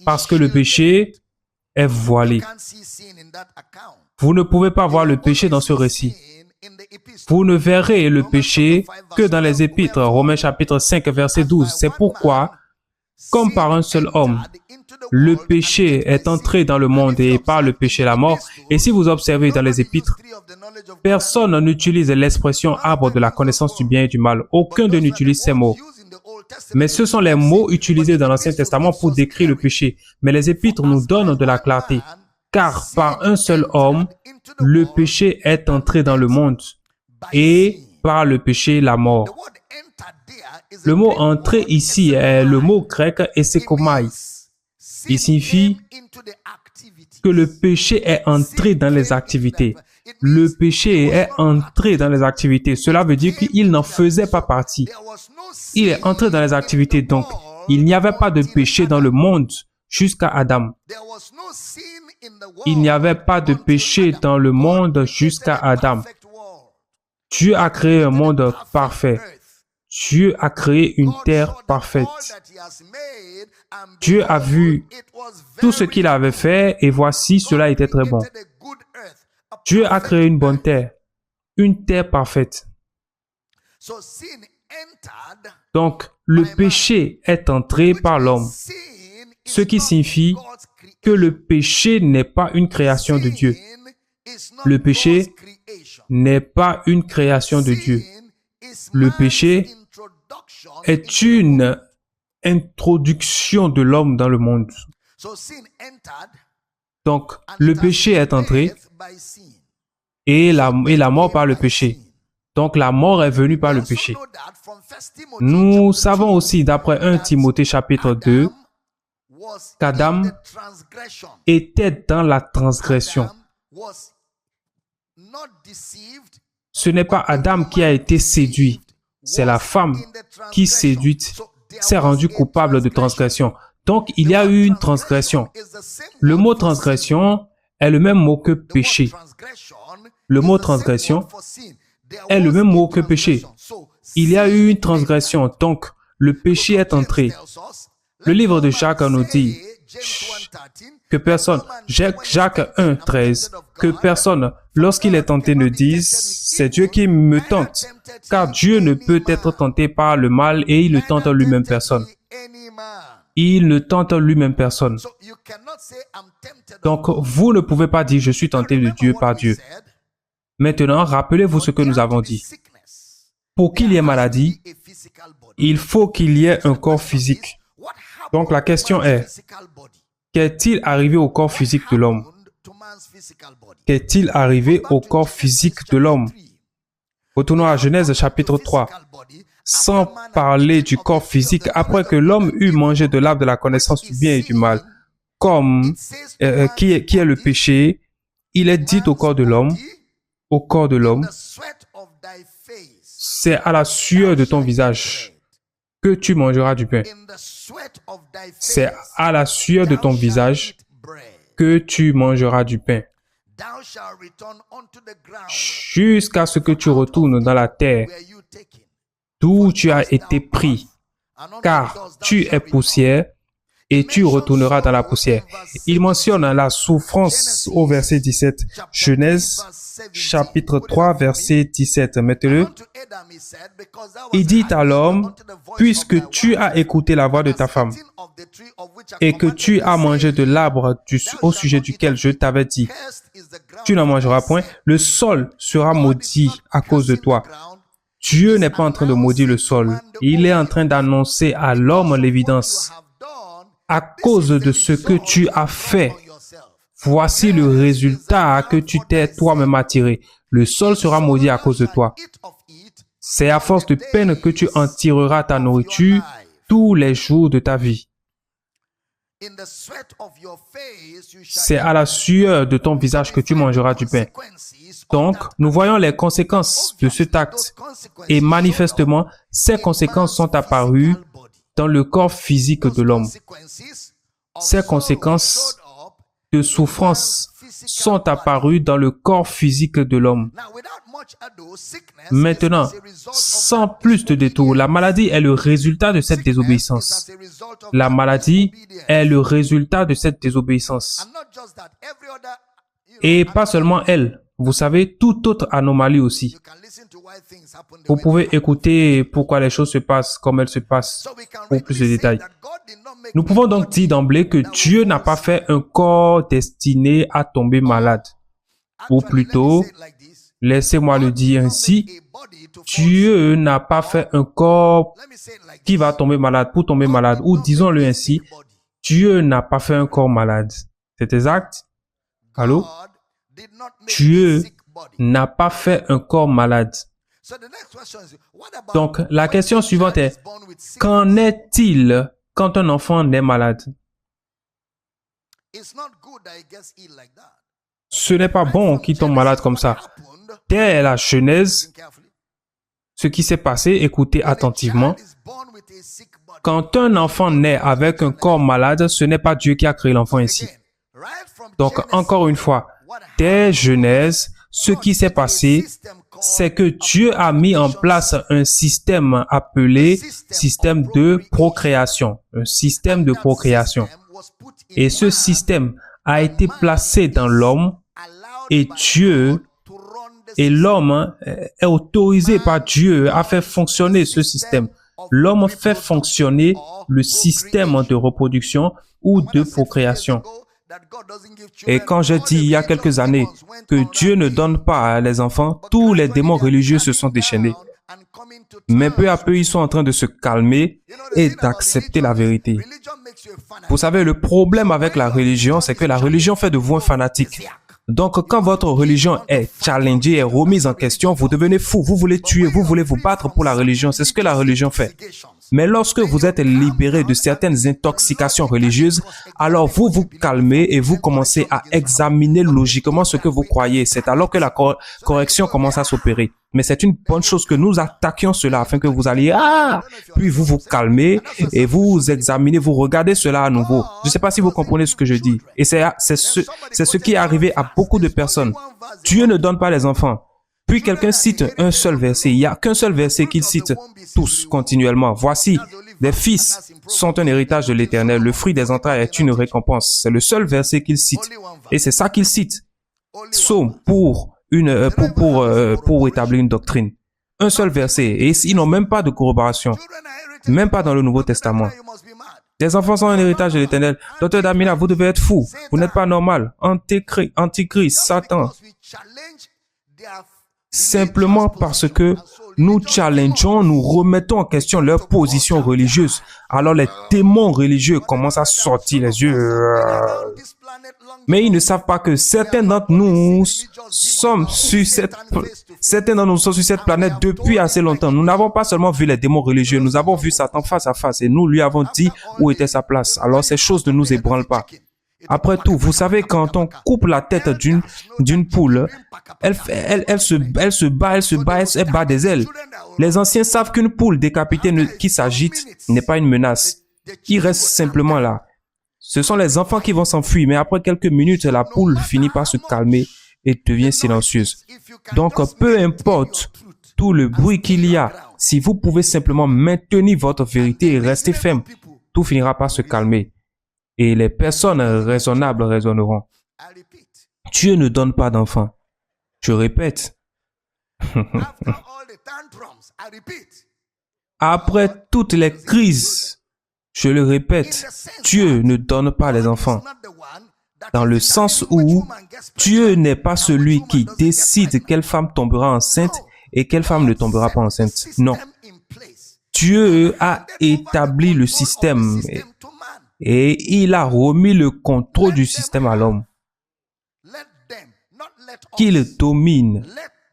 Parce que le péché est voilé. Vous ne pouvez pas voir le péché dans ce récit. Vous ne verrez le péché que dans les Épîtres, Romains chapitre 5, verset 12. C'est pourquoi, comme par un seul homme, le péché est entré dans le monde et par le péché la mort. Et si vous observez dans les Épîtres, personne n'utilise l'expression arbre de la connaissance du bien et du mal. Aucun d'eux n'utilise ces mots. Mais ce sont les mots utilisés dans l'Ancien Testament pour décrire le péché. Mais les Épîtres nous donnent de la clarté. Car par un seul homme, le péché est entré dans le monde et par le péché la mort. Le mot entrer ici est le mot grec esekomai. Il signifie que le péché est entré dans les activités. Le péché est entré dans les activités. Cela veut dire qu'il n'en faisait pas partie. Il est entré dans les activités. Donc, il n'y avait pas de péché dans le monde jusqu'à Adam. Il n'y avait pas de péché dans le monde jusqu'à Adam. Dieu a créé un monde parfait. Dieu a créé une terre parfaite. Dieu a vu tout ce qu'il avait fait et voici, cela était très bon. Dieu a créé une bonne terre, une terre parfaite. Donc, le péché est entré par l'homme, ce qui signifie que le péché n'est pas une création de Dieu. Le péché n'est pas une création de Dieu. Le péché est une introduction de l'homme dans le monde. Donc, le péché est entré et la mort par le péché. Donc, la mort est venue par le péché. Nous savons aussi, d'après 1 Timothée chapitre 2, qu'Adam était dans la transgression. Ce n'est pas Adam qui a été séduit, c'est la femme qui, séduite, s'est rendue coupable de transgression. Donc, il y a eu une transgression. Le mot transgression est le même mot que péché. Le mot transgression est le même mot que péché. Il y a eu une transgression, donc le péché est entré. Le livre de Jacques nous dit que personne, Jacques 1, 13, que personne, lorsqu'il est tenté, ne dise « c'est Dieu qui me tente », car Dieu ne peut être tenté par le mal et il ne tente lui-même personne. Il ne tente lui-même personne. Donc, vous ne pouvez pas dire « je suis tenté de Dieu par Dieu ». Maintenant, rappelez-vous ce que nous avons dit. Pour qu'il y ait maladie, il faut qu'il y ait un corps physique. Donc, la question est, qu'est-il arrivé au corps physique de l'homme? Qu'est-il arrivé au corps physique de l'homme? Retournons à Genèse chapitre 3. Sans parler du corps physique, après que l'homme eut mangé de l'arbre de la connaissance du bien et du mal, qui est le péché, il est dit au corps de l'homme, c'est à la sueur de ton visage que tu mangeras du pain. C'est à la sueur de ton visage que tu mangeras du pain. Jusqu'à ce que tu retournes dans la terre d'où tu as été pris, car tu es poussière et tu retourneras dans la poussière. Il mentionne la souffrance au verset 17. Genèse chapitre 3, verset 17. Mettez-le. Il dit à l'homme, puisque tu as écouté la voix de ta femme et que tu as mangé de l'arbre au sujet duquel je t'avais dit, tu n'en mangeras point, le sol sera maudit à cause de toi. Dieu n'est pas en train de maudire le sol. Il est en train d'annoncer à l'homme l'évidence. à cause de ce que tu as fait. Voici le résultat que tu t'es toi-même attiré. Le sol sera maudit à cause de toi. C'est à force de peine que tu en tireras ta nourriture tous les jours de ta vie. C'est à la sueur de ton visage que tu mangeras du pain. Donc, nous voyons les conséquences de cet acte. Et manifestement, ces conséquences sont apparues dans le corps physique de l'homme. Ces conséquences de souffrance sont apparues dans le corps physique de l'homme. Maintenant, sans plus de détours, la maladie est le résultat de cette désobéissance. La maladie est le résultat de cette désobéissance. Et pas seulement elle. Vous savez, toute autre anomalie aussi. Vous pouvez écouter pourquoi les choses se passent comme elles se passent pour plus de détails. Nous pouvons donc dire d'emblée que Dieu n'a pas fait un corps destiné à tomber malade. Ou plutôt, laissez-moi le dire ainsi, Dieu n'a pas fait un corps qui va tomber malade pour tomber malade. Ou disons-le ainsi, Dieu n'a pas fait un corps malade. C'est exact? Allô? Dieu n'a pas fait un corps malade. Donc, la question suivante est, qu'en est-il quand un enfant naît malade? Ce n'est pas bon qu'il tombe malade comme ça. Dès la Genèse, ce qui s'est passé, écoutez attentivement. Quand un enfant naît avec un corps malade, ce n'est pas Dieu qui a créé l'enfant ainsi. Donc, encore une fois, dès Genèse, ce qui s'est passé, c'est que Dieu a mis en place un système appelé système de procréation. Un système de procréation. Et ce système a été placé dans l'homme et Dieu et l'homme est autorisé par Dieu à faire fonctionner ce système. L'homme fait fonctionner le système de reproduction ou de procréation. Et quand j'ai dit il y a quelques années que Dieu ne donne pas les enfants, tous les démons religieux se sont déchaînés. Mais peu à peu, ils sont en train de se calmer et d'accepter la vérité. Vous savez, le problème avec la religion, c'est que la religion fait de vous un fanatique. Donc, quand votre religion est challengée et remise en question, vous devenez fou. Vous voulez tuer, vous voulez vous battre pour la religion. C'est ce que la religion fait. Mais lorsque vous êtes libéré de certaines intoxications religieuses, alors vous vous calmez et vous commencez à examiner logiquement ce que vous croyez. C'est alors que la correction commence à s'opérer. Mais c'est une bonne chose que nous attaquions cela afin que vous alliez, puis vous vous calmez et vous examinez, vous regardez cela à nouveau. Je ne sais pas si vous comprenez ce que je dis. Et c'est ce qui est arrivé à beaucoup de personnes. Dieu ne donne pas les enfants. Puis quelqu'un cite un seul verset. Il n'y a qu'un seul verset qu'il cite tous continuellement. Voici, les fils sont un héritage de l'Éternel. Le fruit des entrailles est une récompense. C'est le seul verset qu'il cite. Et c'est ça qu'il cite. Psaume pour établir une doctrine. Un seul verset. Et ils n'ont même pas de corroboration. Même pas dans le Nouveau Testament. Les enfants sont un héritage de l'Éternel. Docteur Damina, vous devez être fou. Vous n'êtes pas normal. Antichrist, Satan. Simplement parce que nous challengeons, nous remettons en question leur position religieuse. Alors les démons religieux commencent à sortir les yeux. Mais ils ne savent pas que certains d'entre nous sommes sur cette planète depuis assez longtemps. Nous n'avons pas seulement vu les démons religieux, nous avons vu Satan face à face et nous lui avons dit où était sa place. Alors ces choses ne nous ébranlent pas. Après tout, vous savez, quand on coupe la tête d'une poule, elle se bat des ailes. Les anciens savent qu'une poule décapitée qui s'agite n'est pas une menace. Il reste simplement là. Ce sont les enfants qui vont s'enfuir, mais après quelques minutes, la poule finit par se calmer et devient silencieuse. Donc, peu importe tout le bruit qu'il y a, si vous pouvez simplement maintenir votre vérité et rester ferme, tout finira par se calmer. Et les personnes raisonnables raisonneront. Dieu ne donne pas d'enfants. Je répète. Après toutes les crises, je le répète, Dieu ne donne pas les enfants. Dans le sens où Dieu n'est pas celui qui décide quelle femme tombera enceinte et quelle femme ne tombera pas enceinte. Non. Dieu a établi le système. et il a remis le contrôle du système à l'homme. Qu'il domine.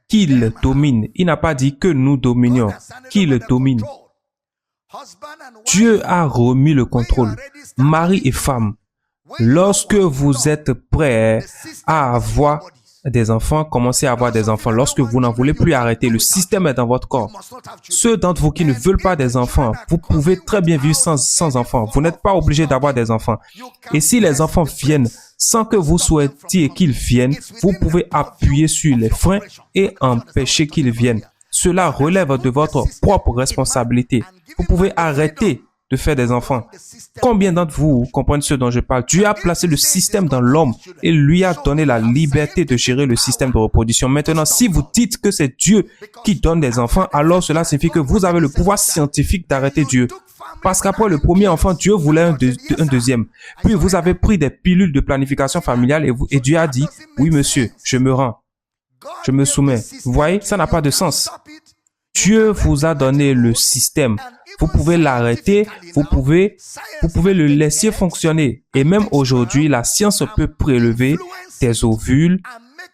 Qu'il domine. Il n'a pas dit que nous dominions. Qu'il domine. Dieu a remis le contrôle. Mari et femme, lorsque vous êtes prêts à avoir des enfants, commencez à avoir des enfants. Lorsque vous n'en voulez plus arrêter, le système est dans votre corps. Ceux d'entre vous qui ne veulent pas des enfants, vous pouvez très bien vivre sans enfants. Vous n'êtes pas obligé d'avoir des enfants. Et si les enfants viennent sans que vous souhaitiez qu'ils viennent, vous pouvez appuyer sur les freins et empêcher qu'ils viennent. Cela relève de votre propre responsabilité. Vous pouvez arrêter de faire des enfants. Combien d'entre vous comprennent ce dont je parle? Dieu a placé le système dans l'homme et lui a donné la liberté de gérer le système de reproduction. Maintenant, si vous dites que c'est Dieu qui donne des enfants, alors cela signifie que vous avez le pouvoir scientifique d'arrêter Dieu. Parce qu'après le premier enfant, Dieu voulait un deuxième. Puis vous avez pris des pilules de planification familiale et Dieu a dit, oui monsieur, je me rends. Je me soumets. Vous voyez, ça n'a pas de sens. Dieu vous a donné le système. Vous pouvez l'arrêter, vous pouvez le laisser fonctionner. Et même aujourd'hui, la science peut prélever des ovules,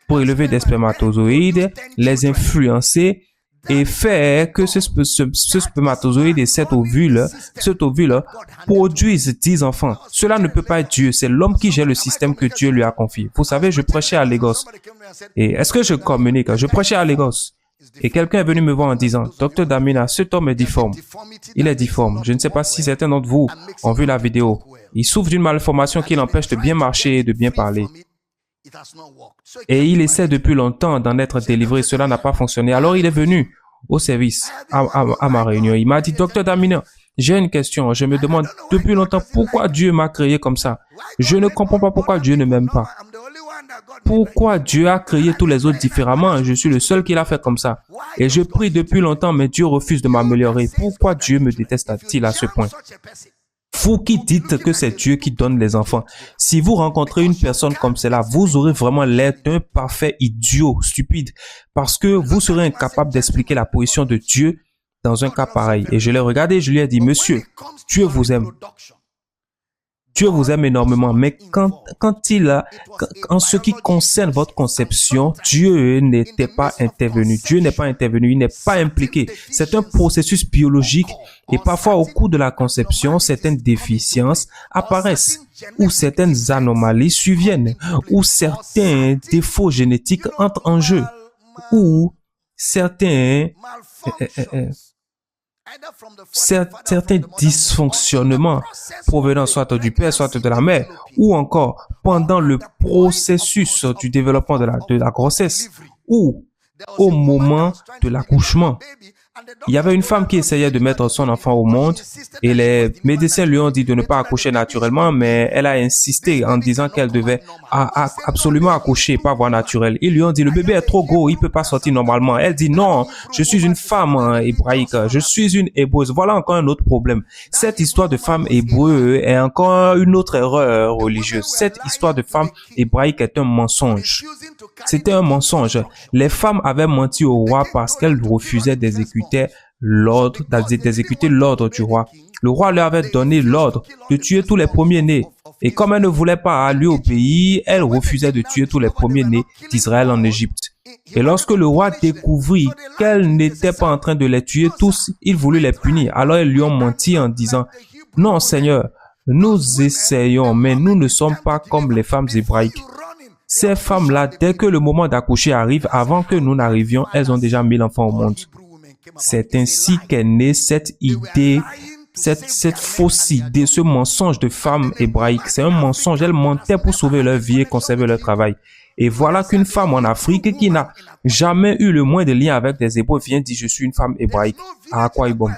prélever des spermatozoïdes, les influencer et faire que ce spermatozoïde et cet ovule produisent 10 enfants. Cela ne peut pas être Dieu, c'est l'homme qui gère le système que Dieu lui a confié. Vous savez, je prêchais à Lagos. Et est-ce que je communique? Je prêchais à Lagos. Et quelqu'un est venu me voir en disant, Docteur Damina, cet homme est difforme. Il est difforme. Je ne sais pas si certains d'entre vous ont vu la vidéo. Il souffre d'une malformation qui l'empêche de bien marcher et de bien parler. Et il essaie depuis longtemps d'en être délivré. Cela n'a pas fonctionné. Alors il est venu au service, à ma réunion. Il m'a dit, Docteur Damina, j'ai une question. Je me demande depuis longtemps pourquoi Dieu m'a créé comme ça. Je ne comprends pas pourquoi Dieu ne m'aime pas. Pourquoi Dieu a créé tous les autres différemment? Je suis le seul qui l'a fait comme ça. Et je prie depuis longtemps, mais Dieu refuse de m'améliorer. Pourquoi Dieu me déteste-t-il à ce point? Vous qui dites que c'est Dieu qui donne les enfants, si vous rencontrez une personne comme cela, vous aurez vraiment l'air d'un parfait idiot, stupide, parce que vous serez incapable d'expliquer la position de Dieu dans un cas pareil. Et je l'ai regardé, je lui ai dit, monsieur, Dieu vous aime. Dieu vous aime énormément, mais en ce qui concerne votre conception, Dieu n'était pas intervenu. Dieu n'est pas intervenu, il n'est pas impliqué. C'est un processus biologique et parfois au cours de la conception, certaines déficiences apparaissent ou certaines anomalies surviennent ou certains défauts génétiques entrent en jeu ou certains dysfonctionnements provenant soit du père, soit de la mère, ou encore pendant le processus du développement de la grossesse, ou au moment de l'accouchement. Il y avait une femme qui essayait de mettre son enfant au monde et les médecins lui ont dit de ne pas accoucher naturellement, mais elle a insisté en disant qu'elle devait absolument accoucher par voie naturelle. Ils lui ont dit le bébé est trop gros, il peut pas sortir normalement. Elle dit non, je suis une femme hébraïque, je suis une hébreuse. Voilà encore un autre problème. Cette histoire de femme hébreu est encore une autre erreur religieuse. Cette histoire de femme hébraïque est un mensonge. C'était un mensonge. Les femmes avaient menti au roi parce qu'elles refusaient d'exécuter l'ordre du roi. Le roi leur avait donné l'ordre de tuer tous les premiers-nés. Et comme elles ne voulaient pas lui obéir, elles refusaient de tuer tous les premiers-nés d'Israël en Égypte. Et lorsque le roi découvrit qu'elles n'étaient pas en train de les tuer tous, il voulut les punir. Alors ils lui ont menti en disant, « Non, Seigneur, nous essayons, mais nous ne sommes pas comme les femmes hébraïques. » Ces femmes-là, dès que le moment d'accoucher arrive, avant que nous n'arrivions, elles ont déjà mis l'enfant au monde. C'est ainsi qu'est née cette idée, cette fausse idée, ce mensonge de femmes hébraïques. C'est un mensonge. Elles mentaient pour sauver leur vie et conserver leur travail. Et voilà qu'une femme en Afrique qui n'a jamais eu le moins de lien avec des Hébreux vient dire « Je suis une femme hébraïque » à Akwa Ibom.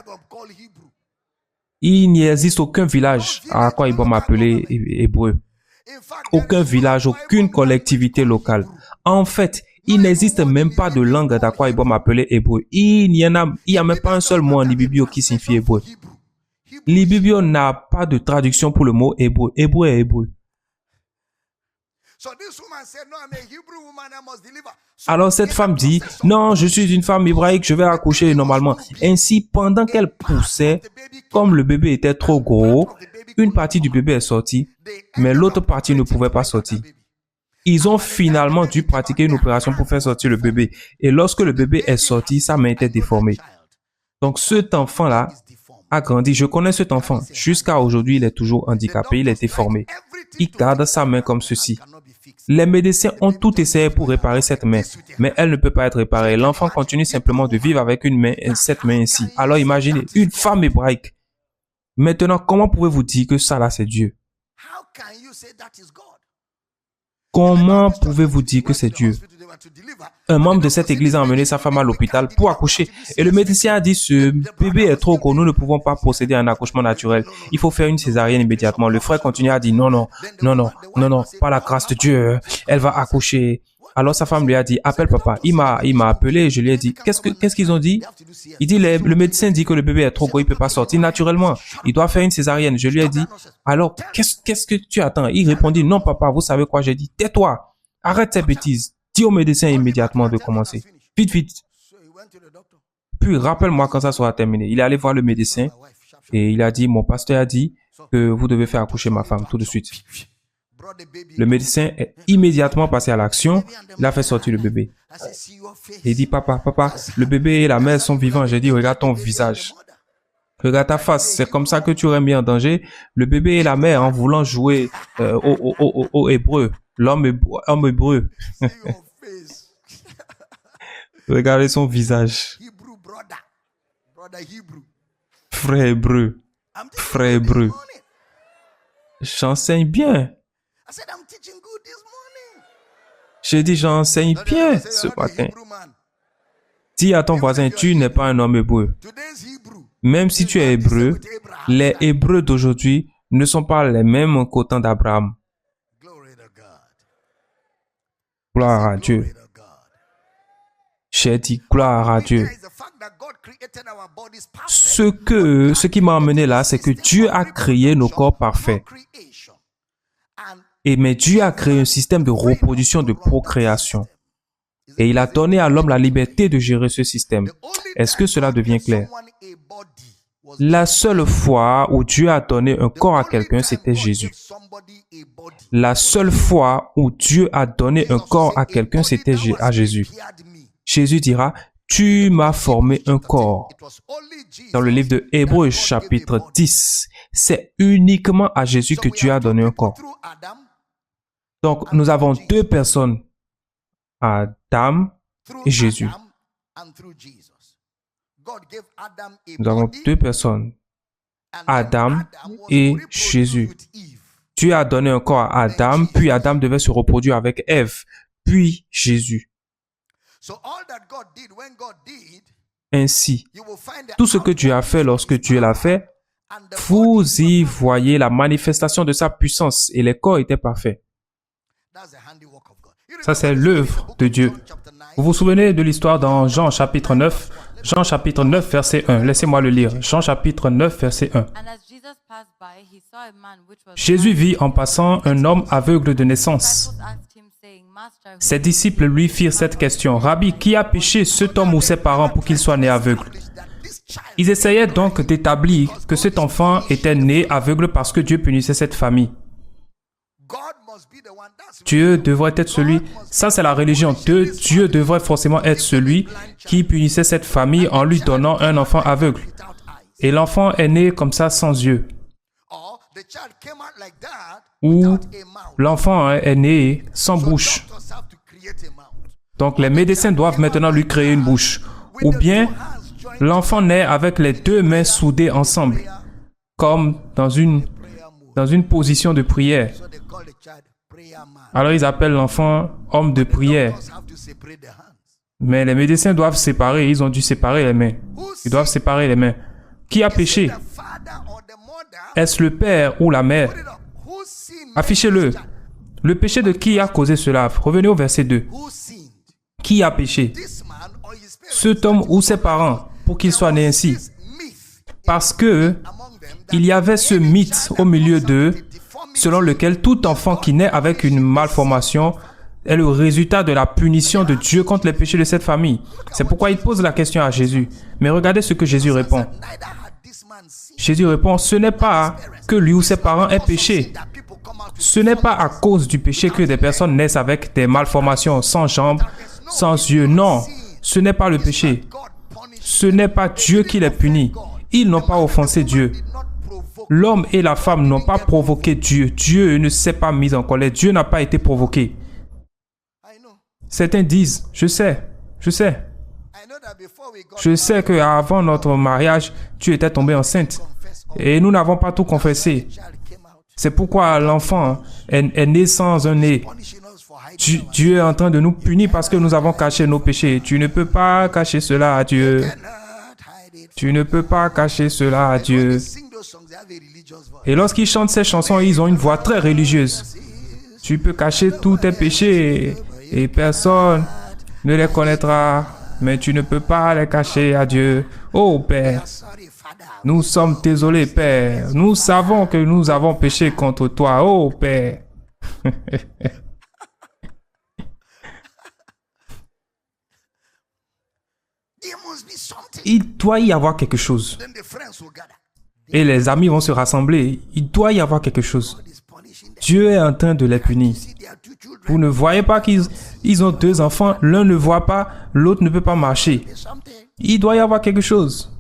Il n'y existe aucun village à Akwa Ibom appelé hébreu. Aucun village, aucune collectivité locale. En fait, il n'existe même pas de langue d'Akwa Ibom appelée hébreu. Il y a même pas un seul mot en Ibibio qui signifie hébreu. L'Ibibio n'a pas de traduction pour le mot hébreu. Hébreu est hébreu. Alors cette femme dit, non, je suis une femme hébraïque, je vais accoucher normalement. Ainsi, pendant qu'elle poussait, comme le bébé était trop gros, une partie du bébé est sortie, mais l'autre partie ne pouvait pas sortir. Ils ont finalement dû pratiquer une opération pour faire sortir le bébé. Et lorsque le bébé est sorti, sa main était déformée. Donc cet enfant-là a grandi. Je connais cet enfant. Jusqu'à aujourd'hui, il est toujours handicapé, il est déformé. Il garde sa main comme ceci. Les médecins ont tout essayé pour réparer cette main, mais elle ne peut pas être réparée. L'enfant continue simplement de vivre avec cette main ainsi. Alors imaginez, une femme hébraïque. Maintenant, comment pouvez-vous dire que ça là, c'est Dieu? Comment pouvez-vous dire que c'est Dieu? Un membre de cette église a emmené sa femme à l'hôpital pour accoucher. Et le médecin a dit, ce bébé est trop gros, nous ne pouvons pas procéder à un accouchement naturel. Il faut faire une césarienne immédiatement. Le frère continue à dire, non, pas la grâce de Dieu, elle va accoucher. Alors sa femme lui a dit, appelle papa. Il m'a appelé, je lui ai dit, qu'est-ce qu'ils ont dit? Il dit, le médecin dit que le bébé est trop gros, il peut pas sortir naturellement. Il doit faire une césarienne. Je lui ai dit, alors, qu'est-ce que tu attends? Il répondit, non papa, vous savez quoi? J'ai dit, tais-toi, arrête ces bêtises. Dis au médecin immédiatement de commencer. Vite, vite. Puis rappelle-moi quand ça sera terminé. Il est allé voir le médecin et il a dit, mon pasteur a dit que vous devez faire accoucher ma femme tout de suite. Le médecin est immédiatement passé à l'action. Il a fait sortir le bébé. Il dit, papa, le bébé et la mère sont vivants. J'ai dit, regarde ton visage. Regarde ta face. C'est comme ça que tu aurais mis en danger le bébé et la mère en voulant jouer au hébreu. L'homme hébreu. Regardez son visage. Frère hébreu. J'enseigne bien. J'ai dit, j'enseigne bien ce matin. Dis à ton voisin, tu n'es pas un homme hébreu. Même si tu es hébreu, les hébreux d'aujourd'hui ne sont pas les mêmes qu'au temps d'Abraham. Gloire à Dieu. J'ai dit gloire à Dieu. Ce qui m'a emmené là, c'est que Dieu a créé nos corps parfaits. Mais Dieu a créé un système de reproduction, de procréation. Et il a donné à l'homme la liberté de gérer ce système. Est-ce que cela devient clair? La seule fois où Dieu a donné un corps à quelqu'un, c'était Jésus. La seule fois où Dieu a donné un corps à quelqu'un, c'était à Jésus. Jésus dira, tu m'as formé un corps. Dans le livre de Hébreux, chapitre 10, c'est uniquement à Jésus que Dieu a donné un corps. Donc, nous avons deux personnes, Adam et Jésus. Nous avons deux personnes, Adam et Jésus. Dieu a donné un corps à Adam, puis Adam devait se reproduire avec Ève, puis Jésus. Ainsi, tout ce que Dieu a fait lorsque Dieu l'a fait, vous y voyez la manifestation de sa puissance et les corps étaient parfaits. Ça, c'est l'œuvre de Dieu. Vous vous souvenez de l'histoire dans Jean chapitre 9? Jean chapitre 9, verset 1. Laissez-moi le lire. Jean chapitre 9, verset 1. Jésus vit en passant un homme aveugle de naissance. Ses disciples lui firent cette question. Rabbi, qui a péché, cet homme ou ses parents pour qu'il soit né aveugle? Ils essayaient donc d'établir que cet enfant était né aveugle parce que Dieu punissait cette famille. Dieu devrait être celui, ça c'est la religion, Dieu devrait forcément être celui qui punissait cette famille en lui donnant un enfant aveugle. Et l'enfant est né comme ça sans yeux. Ou l'enfant est né sans bouche. Donc les médecins doivent maintenant lui créer une bouche. Ou bien l'enfant naît avec les deux mains soudées ensemble, comme dans une position de prière. Alors ils appellent l'enfant homme de prière. Mais les médecins doivent séparer, ils ont dû séparer les mains. Ils doivent séparer les mains. Qui a péché? Est-ce le père ou la mère? Affichez-le. Le péché de qui a causé cela? Revenez au verset 2. Qui a péché? Cet homme ou ses parents, pour qu'il soit né ainsi. Parce que il y avait ce mythe au milieu d'eux selon lequel tout enfant qui naît avec une malformation est le résultat de la punition de Dieu contre les péchés de cette famille. C'est pourquoi il pose la question à Jésus. Mais regardez ce que Jésus répond. Jésus répond, ce n'est pas que lui ou ses parents aient péché. Ce n'est pas à cause du péché que des personnes naissent avec des malformations, sans jambes, sans yeux. Non, ce n'est pas le péché. Ce n'est pas Dieu qui les punit. Ils n'ont pas offensé Dieu. L'homme et la femme n'ont pas provoqué Dieu. Dieu ne s'est pas mis en colère. Dieu n'a pas été provoqué. Certains disent, je sais qu'avant notre mariage, tu étais tombée enceinte. Et nous n'avons pas tout confessé. C'est pourquoi l'enfant est né sans un nez. Dieu est en train de nous punir parce que nous avons caché nos péchés. Tu ne peux pas cacher cela à Dieu. Tu ne peux pas cacher cela à Dieu. Et lorsqu'ils chantent ces chansons, ils ont une voix très religieuse. Tu peux cacher tous tes péchés et personne ne les connaîtra, mais tu ne peux pas les cacher à Dieu. Oh Père, nous sommes désolés Père. Nous savons que nous avons péché contre toi. Oh Père. Il doit y avoir quelque chose. Et les amis vont se rassembler. Il doit y avoir quelque chose. Dieu est en train de les punir. Vous ne voyez pas qu'ils ont deux enfants. L'un ne voit pas, l'autre ne peut pas marcher. Il doit y avoir quelque chose.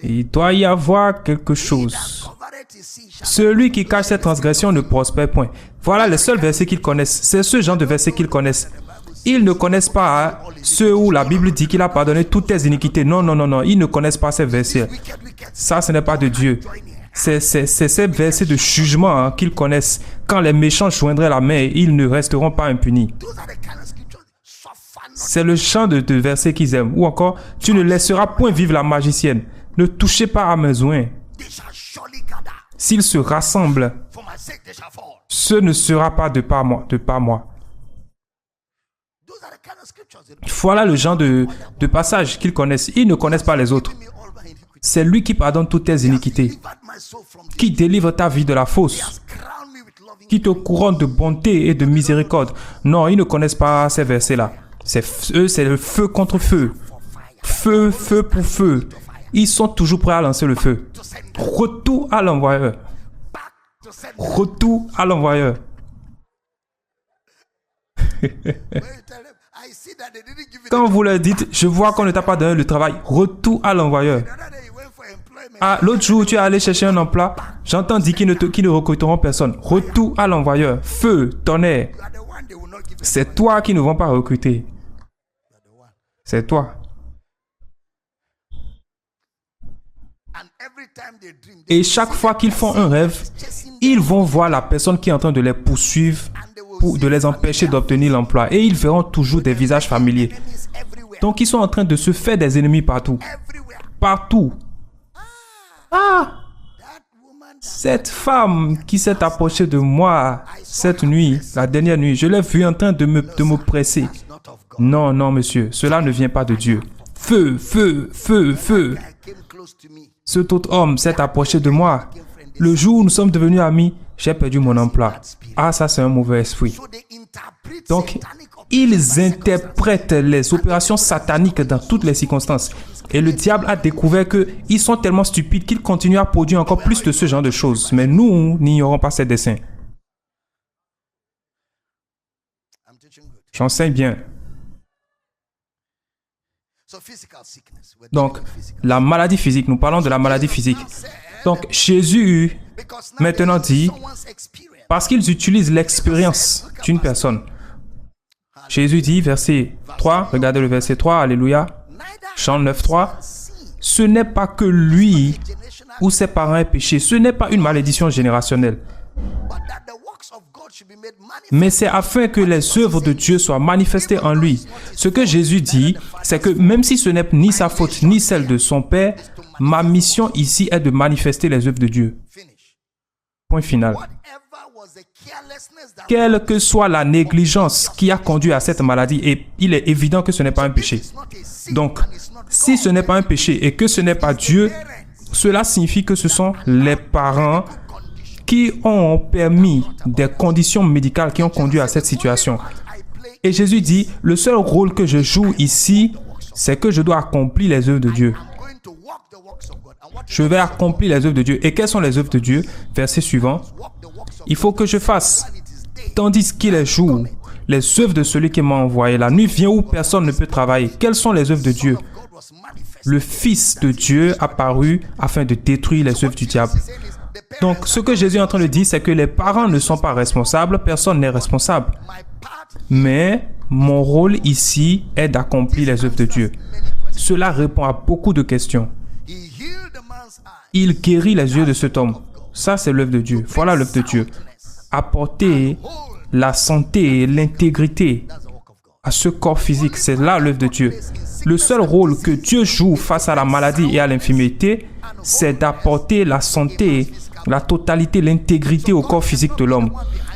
Il doit y avoir quelque chose. Celui qui cache ses transgressions ne prospère point. Voilà les seuls versets qu'ils connaissent. C'est ce genre de versets qu'ils connaissent. Ils ne connaissent pas ceux où la Bible dit qu'il a pardonné toutes tes iniquités. Non, non, non, non. Ils ne connaissent pas ces versets. Ça, ce n'est pas de Dieu. C'est ces versets de jugement qu'ils connaissent. Quand les méchants joindraient la main, ils ne resteront pas impunis. C'est le genre de versets qu'ils aiment. Ou encore, tu ne laisseras point vivre la magicienne. Ne touchez pas à mes oins. S'ils se rassemblent, ce ne sera pas de par moi. Voilà le genre de passage qu'ils connaissent. Ils ne connaissent pas les autres. C'est lui qui pardonne toutes tes iniquités, qui délivre ta vie de la fausse, qui te couronne de bonté et de miséricorde. Non, ils ne connaissent pas ces versets-là. C'est le feu contre feu. Feu pour feu. Ils sont toujours prêts à lancer le feu. Retour à l'envoyeur. Retour à l'envoyeur. Quand vous leur dites, je vois qu'on ne t'a pas donné le travail, retour à l'envoyeur. Ah, l'autre jour, tu es allé chercher un emploi, j'entends dire qu'ils ne recruteront personne. Retour à l'envoyeur. Feu, tonnerre. C'est toi qui ne vont pas recruter. C'est toi. Et chaque fois qu'ils font un rêve, ils vont voir la personne qui est en train de les poursuivre pour de les empêcher d'obtenir l'emploi. Et ils verront toujours des visages familiers. Donc, ils sont en train de se faire des ennemis partout. Partout. Ah! Cette femme qui s'est approchée de moi cette nuit, la dernière nuit, je l'ai vue en train de me presser. Non, non, monsieur, cela ne vient pas de Dieu. Feu, feu, feu, feu. Cet autre homme s'est approché de moi. Le jour où nous sommes devenus amis, j'ai perdu mon emploi. Ah, ça c'est un mauvais esprit. Donc, ils interprètent les opérations sataniques dans toutes les circonstances. Et le diable a découvert qu'ils sont tellement stupides qu'ils continuent à produire encore plus de ce genre de choses. Mais nous n'ignorons pas ces desseins. J'enseigne bien. Donc, la maladie physique, nous parlons de la maladie physique. Donc, Jésus maintenant dit, parce qu'ils utilisent l'expérience d'une personne. Jésus dit, verset 3, regardez le verset 3, alléluia, Jean 9, 3, ce n'est pas que lui ou ses parents aient péché, ce n'est pas une malédiction générationnelle. Mais c'est afin que les œuvres de Dieu soient manifestées en lui. Ce que Jésus dit, c'est que même si ce n'est ni sa faute ni celle de son Père, ma mission ici est de manifester les œuvres de Dieu. Point final. Quelle que soit la négligence qui a conduit à cette maladie, et il est évident que ce n'est pas un péché. Donc, si ce n'est pas un péché et que ce n'est pas Dieu, cela signifie que ce sont les parents qui ont permis des conditions médicales qui ont conduit à cette situation. Et Jésus dit, le seul rôle que je joue ici, c'est que je dois accomplir les œuvres de Dieu. Je vais accomplir les œuvres de Dieu. Et quelles sont les œuvres de Dieu? Verset suivant. Il faut que je fasse. Tandis qu'il est jour, les œuvres de celui qui m'a envoyé. La nuit vient où personne ne peut travailler. Quelles sont les œuvres de Dieu? Le Fils de Dieu apparut afin de détruire les œuvres du diable. Donc, ce que Jésus est en train de dire, c'est que les parents ne sont pas responsables, personne n'est responsable. Mais mon rôle ici est d'accomplir les œuvres de Dieu. Cela répond à beaucoup de questions. Il guérit les yeux de cet homme. Ça, c'est l'œuvre de Dieu. Voilà l'œuvre de Dieu. Apporter la santé et l'intégrité à ce corps physique, c'est là l'œuvre de Dieu. Le seul rôle que Dieu joue face à la maladie et à l'infirmité, c'est d'apporter la santé, la totalité, l'intégrité au corps physique de l'homme.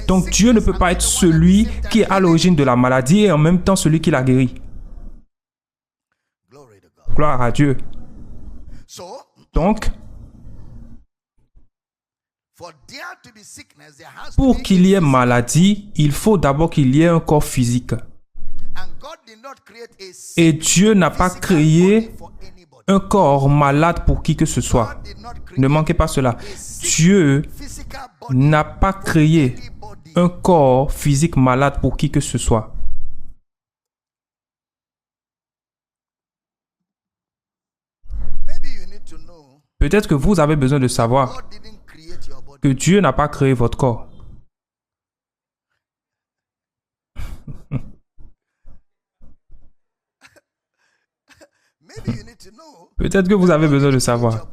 Donc Dieu ne peut pas être celui qui est à l'origine de la maladie et en même temps celui qui la guérit. Gloire à Dieu. Donc, pour qu'il y ait maladie, il faut d'abord qu'il y ait un corps physique. Et Dieu n'a pas créé un corps malade pour qui que ce soit. Ne manquez pas cela. Dieu n'a pas créé un corps physique malade pour qui que ce soit. Peut-être que vous avez besoin de savoir que Dieu n'a pas créé votre corps. Peut-être que vous avez besoin de savoir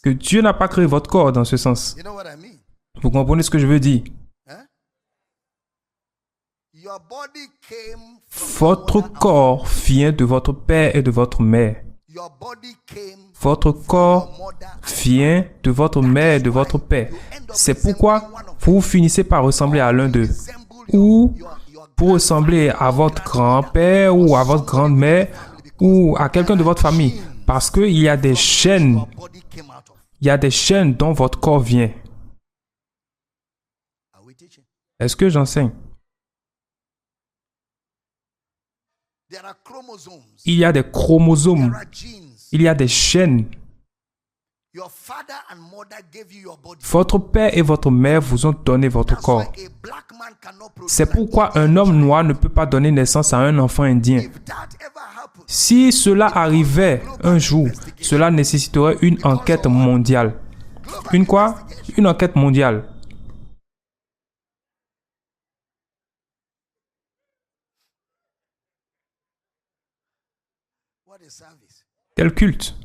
que Dieu n'a pas créé votre corps dans ce sens. Vous comprenez ce que je veux dire? Votre corps vient de votre père et de votre mère. Votre corps vient de votre mère et de votre père. C'est pourquoi vous finissez par ressembler à l'un d'eux. Ou vous ressemblez à votre grand-père ou à votre grand-mère ou à quelqu'un de votre famille. Parce qu'il y a des gènes. Il y a des gènes dont votre corps vient. Est-ce que j'enseigne? Il y a des chromosomes. Il y a des gènes. Votre père et votre mère vous ont donné votre corps. C'est pourquoi un homme noir ne peut pas donner naissance à un enfant indien. Si cela arrivait un jour, cela nécessiterait une enquête mondiale. Une quoi? Une enquête mondiale. Quel culte?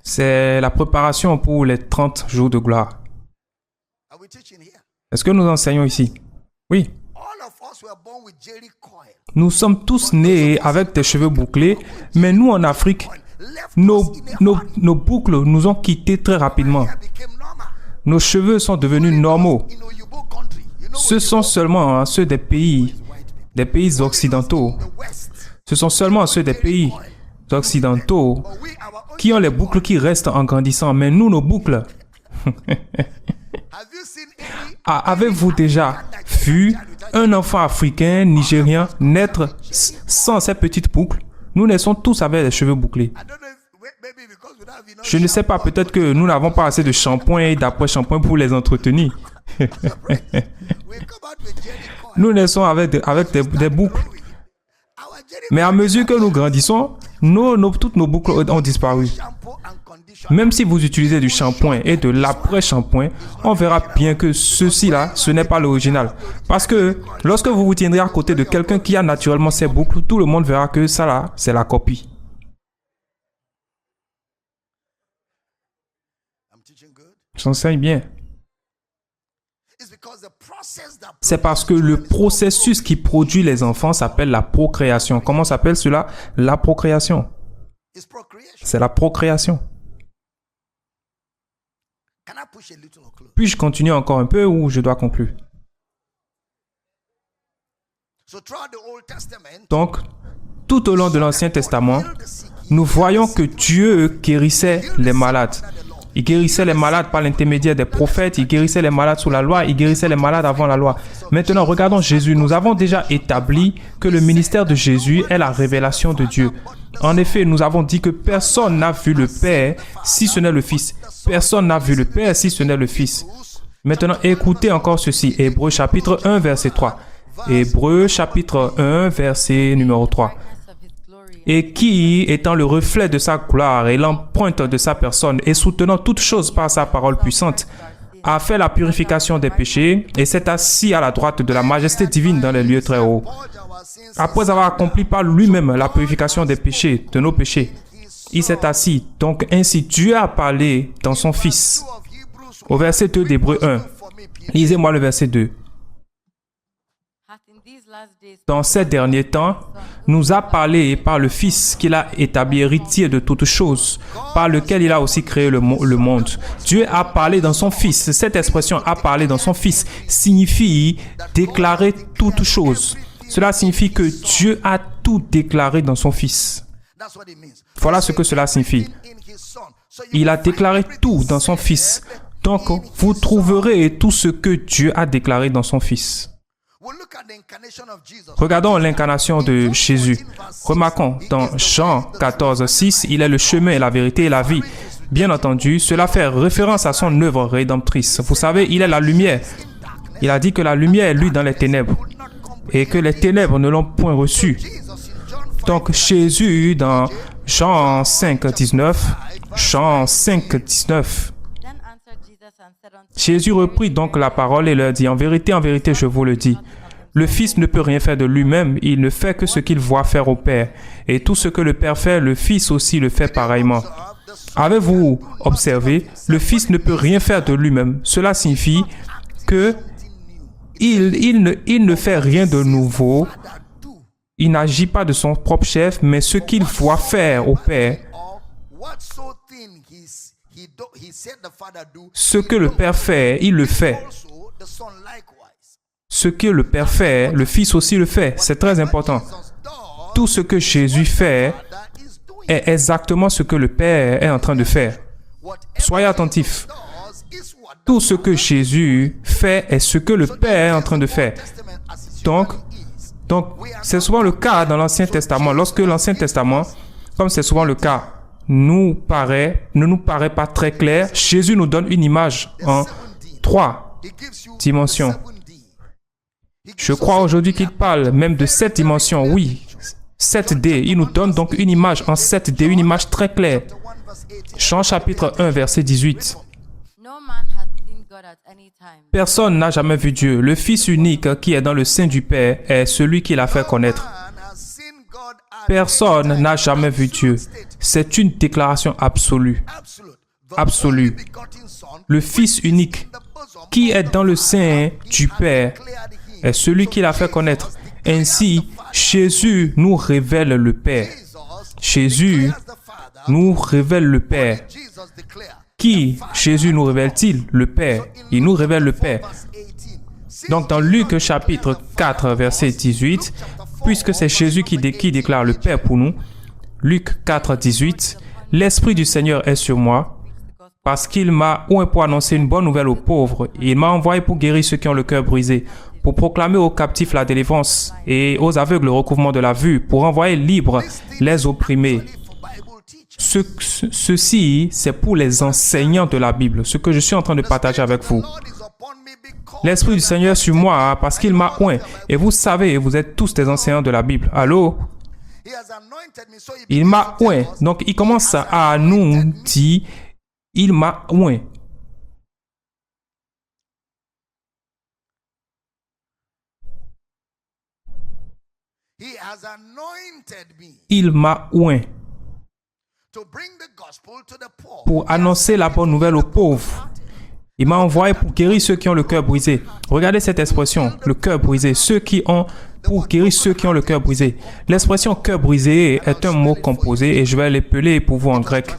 C'est la préparation pour les 30 jours de gloire. Est-ce que nous enseignons ici? Oui. Nous sommes tous nés avec des cheveux bouclés, mais nous en Afrique, nos boucles nous ont quittés très rapidement. Nos cheveux sont devenus normaux. Ce sont seulement ceux des pays occidentaux. Ce sont seulement ceux des pays occidentaux qui ont les boucles qui restent en grandissant, mais nous, nos boucles. Avez-vous déjà vu un enfant africain, nigérien, naître sans ces petites boucles? Nous naissons tous avec les cheveux bouclés. Je ne sais pas, peut-être que nous n'avons pas assez de shampoing et d'après-shampoing pour les entretenir. Nous naissons avec des boucles. Mais à mesure que nous grandissons, toutes nos boucles ont disparu. Même si vous utilisez du shampoing et de l'après-shampoing, on verra bien que ceci-là, ce n'est pas l'original. Parce que lorsque vous vous tiendrez à côté de quelqu'un qui a naturellement ses boucles, tout le monde verra que ça là, c'est la copie. J'enseigne bien. C'est parce que le processus qui produit les enfants s'appelle la procréation. Comment s'appelle cela? La procréation. C'est la procréation. Puis-je continuer encore un peu ou je dois conclure? Donc, tout au long de l'Ancien Testament, nous voyons que Dieu guérissait les malades. Il guérissait les malades par l'intermédiaire des prophètes, il guérissait les malades sous la loi, il guérissait les malades avant la loi. Maintenant, regardons Jésus. Nous avons déjà établi que le ministère de Jésus est la révélation de Dieu. En effet, nous avons dit que personne n'a vu le Père si ce n'est le Fils. Personne n'a vu le Père si ce n'est le Fils. Maintenant, écoutez encore ceci. Hébreux chapitre 1, verset 3. Hébreux chapitre 1, verset numéro 3. Et qui, étant le reflet de sa gloire et l'empreinte de sa personne, et soutenant toutes choses par sa parole puissante, a fait la purification des péchés et s'est assis à la droite de la majesté divine dans les lieux très hauts. Après avoir accompli par lui-même la purification des péchés, de nos péchés, il s'est assis. Donc ainsi, Dieu a parlé dans son Fils. Au verset 2 d'Hébreux 1. Lisez-moi le verset 2. Dans ces derniers temps, nous a parlé par le Fils qu'il a établi héritier de toutes choses, par lequel il a aussi créé le monde. Dieu a parlé dans son Fils. Cette expression « a parlé dans son Fils » signifie déclarer toutes choses. Cela signifie que Dieu a tout déclaré dans son Fils. Voilà ce que cela signifie. Il a déclaré tout dans son Fils. Donc, vous trouverez tout ce que Dieu a déclaré dans son Fils. Regardons l'incarnation de Jésus. Remarquons, dans Jean 14, 6, il est le chemin, la vérité et la vie. Bien entendu, cela fait référence à son œuvre rédemptrice. Vous savez, il est la lumière. Il a dit que la lumière est lui dans les ténèbres et que les ténèbres ne l'ont point reçu. Donc, Jésus, dans Jean 5, 19, Jean 5, 19, Jésus reprit donc la parole et leur dit, en vérité, je vous le dis, le Fils ne peut rien faire de lui-même, il ne fait que ce qu'il voit faire au Père. Et tout ce que le Père fait, le Fils aussi le fait pareillement. Avez-vous observé? Le Fils ne peut rien faire de lui-même. Cela signifie que il ne fait rien de nouveau. Il n'agit pas de son propre chef, mais ce qu'il voit faire au Père, ce que le Père fait, il le fait. Ce que le Père fait, le Fils aussi le fait. C'est très important. Tout ce que Jésus fait est exactement ce que le Père est en train de faire. Soyez attentifs. Tout ce que Jésus fait est ce que le Père est en train de faire. Donc c'est souvent le cas dans l'Ancien Testament. Lorsque l'Ancien Testament, comme c'est souvent le cas, ne nous paraît pas très clair, Jésus nous donne une image en 3 dimensions. Je crois aujourd'hui qu'il parle même de 7 dimensions. Oui, 7D. Il nous donne donc une image en 7D, une image très claire. Jean chapitre 1, verset 18. Personne n'a jamais vu Dieu. Le Fils unique qui est dans le sein du Père est celui qui l'a fait connaître. Personne n'a jamais vu Dieu. C'est une déclaration absolue. Absolue. Le Fils unique qui est dans le sein du Père est celui qui l'a fait connaître. Ainsi, Jésus nous révèle le Père. Jésus nous révèle le Père. Qui Jésus nous révèle-t-il? Le Père. Il nous révèle le Père. Donc, dans Luc chapitre 4, verset 18, puisque c'est Jésus qui déclare le Père pour nous, Luc 4, 18, « L'Esprit du Seigneur est sur moi, parce qu'il m'a oint pour annoncer une bonne nouvelle aux pauvres. Il m'a envoyé pour guérir ceux qui ont le cœur brisé, pour proclamer aux captifs la délivrance et aux aveugles le recouvrement de la vue, pour envoyer libres les opprimés. » Ceci, c'est pour les enseignants de la Bible, ce que je suis en train de partager avec vous. L'Esprit du Seigneur sur moi, parce qu'il m'a oint. Et vous savez, vous êtes tous des enseignants de la Bible. Allô? Il m'a oint. Donc, il commence à nous dire, il m'a oint. Il m'a oint pour annoncer la bonne nouvelle aux pauvres. Il m'a envoyé pour guérir ceux qui ont le cœur brisé. Regardez cette expression, le cœur brisé. Pour guérir ceux qui ont le cœur brisé. L'expression cœur brisé est un mot composé et je vais l'épeler pour vous en grec.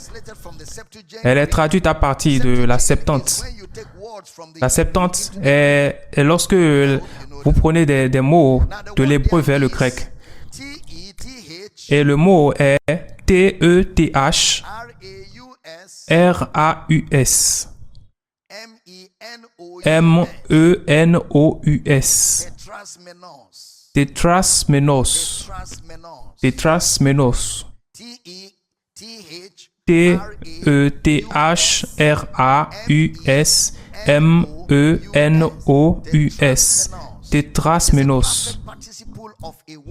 Elle est traduite à partir de la Septante. La Septante est lorsque vous prenez des mots de l'hébreu vers le grec. Et le mot est T-E-T-H R-A-U-S. M-E-N-O-U-S. Tétrasmenos. Tétrasmenos. T-E-T-H-R-A-U-S-M-E-N-O-U-S. Tétrasmenos.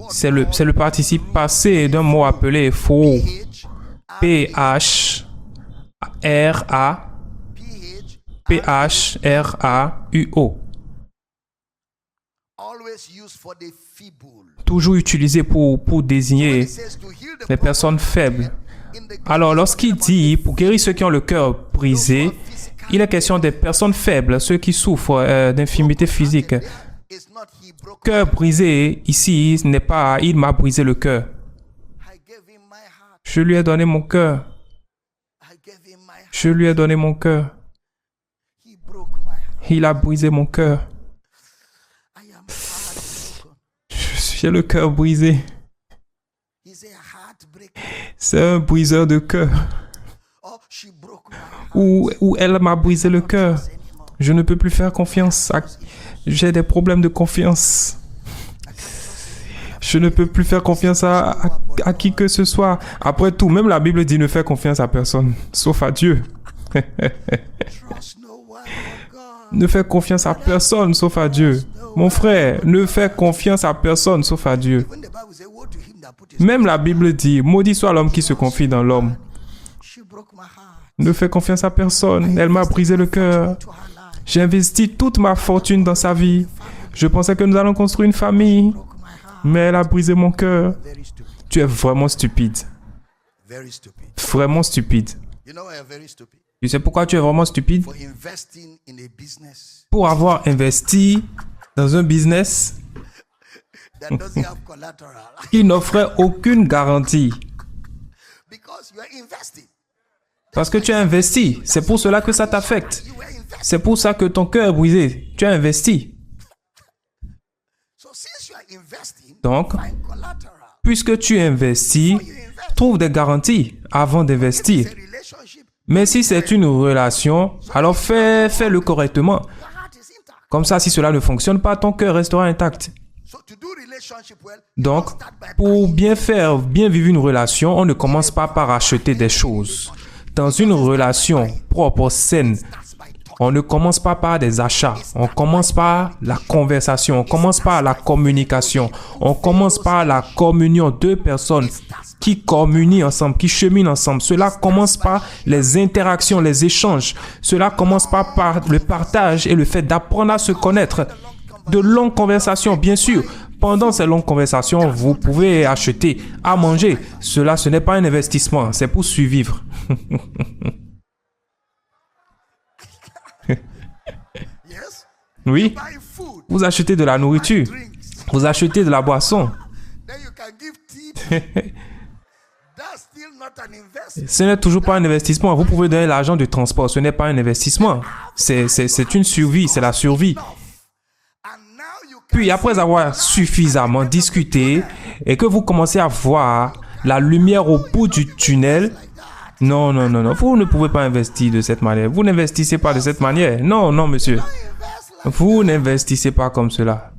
C'est le participe passé d'un mot appelé faux. P-H-R-A-U-O. Toujours utilisé pour désigner les personnes faibles. Alors, lorsqu'il dit pour guérir ceux qui ont le cœur brisé, il est question des personnes faibles, ceux qui souffrent d'infirmité physique. Cœur brisé, ici, n'est pas « il m'a brisé le cœur ». Je lui ai donné mon cœur. Je lui ai donné mon cœur. Il a brisé mon cœur. J'ai le cœur brisé. C'est un briseur de cœur. Ou elle m'a brisé le cœur. Je ne peux plus faire confiance. J'ai des problèmes de confiance. Je ne peux plus faire confiance à qui que ce soit. Après tout, même la Bible dit ne faire confiance à personne, sauf à Dieu. Ne fais confiance à personne, sauf à Dieu. Mon frère, ne fais confiance à personne, sauf à Dieu. Même la Bible dit, maudit soit l'homme qui se confie dans l'homme. Ne fais confiance à personne. Elle m'a brisé le cœur. J'ai investi toute ma fortune dans sa vie. Je pensais que nous allons construire une famille. Mais elle a brisé mon cœur. Tu es vraiment stupide. Vraiment stupide. Tu sais pourquoi tu es vraiment stupide? Pour avoir investi dans un business qui n'offrait aucune garantie. Parce que tu as investi. C'est pour cela que ça t'affecte. C'est pour ça que ton cœur est brisé. Tu as investi. Donc, puisque tu investis, trouve des garanties avant d'investir. Mais si c'est une relation, alors fais-le correctement. Comme ça, si cela ne fonctionne pas, ton cœur restera intact. Donc, pour bien vivre une relation, on ne commence pas par acheter des choses. Dans une relation propre, saine, on ne commence pas par des achats. On commence par la conversation. On commence par la communication. On commence par la communion. Deux personnes qui communient ensemble, qui cheminent ensemble. Cela commence par les interactions, les échanges. Cela commence par le partage et le fait d'apprendre à se connaître. De longues conversations, bien sûr. Pendant ces longues conversations, vous pouvez acheter à manger. Cela, ce n'est pas un investissement, c'est pour survivre. Oui, vous achetez de la nourriture, vous achetez de la boisson. Ce n'est toujours pas un investissement. Vous pouvez donner l'argent du transport, ce n'est pas un investissement. C'est une survie, c'est la survie. Puis après avoir suffisamment discuté et que vous commencez à voir la lumière au bout du tunnel, non, vous ne pouvez pas investir de cette manière. Vous n'investissez pas de cette manière. Non, monsieur. Vous n'investissez pas comme cela.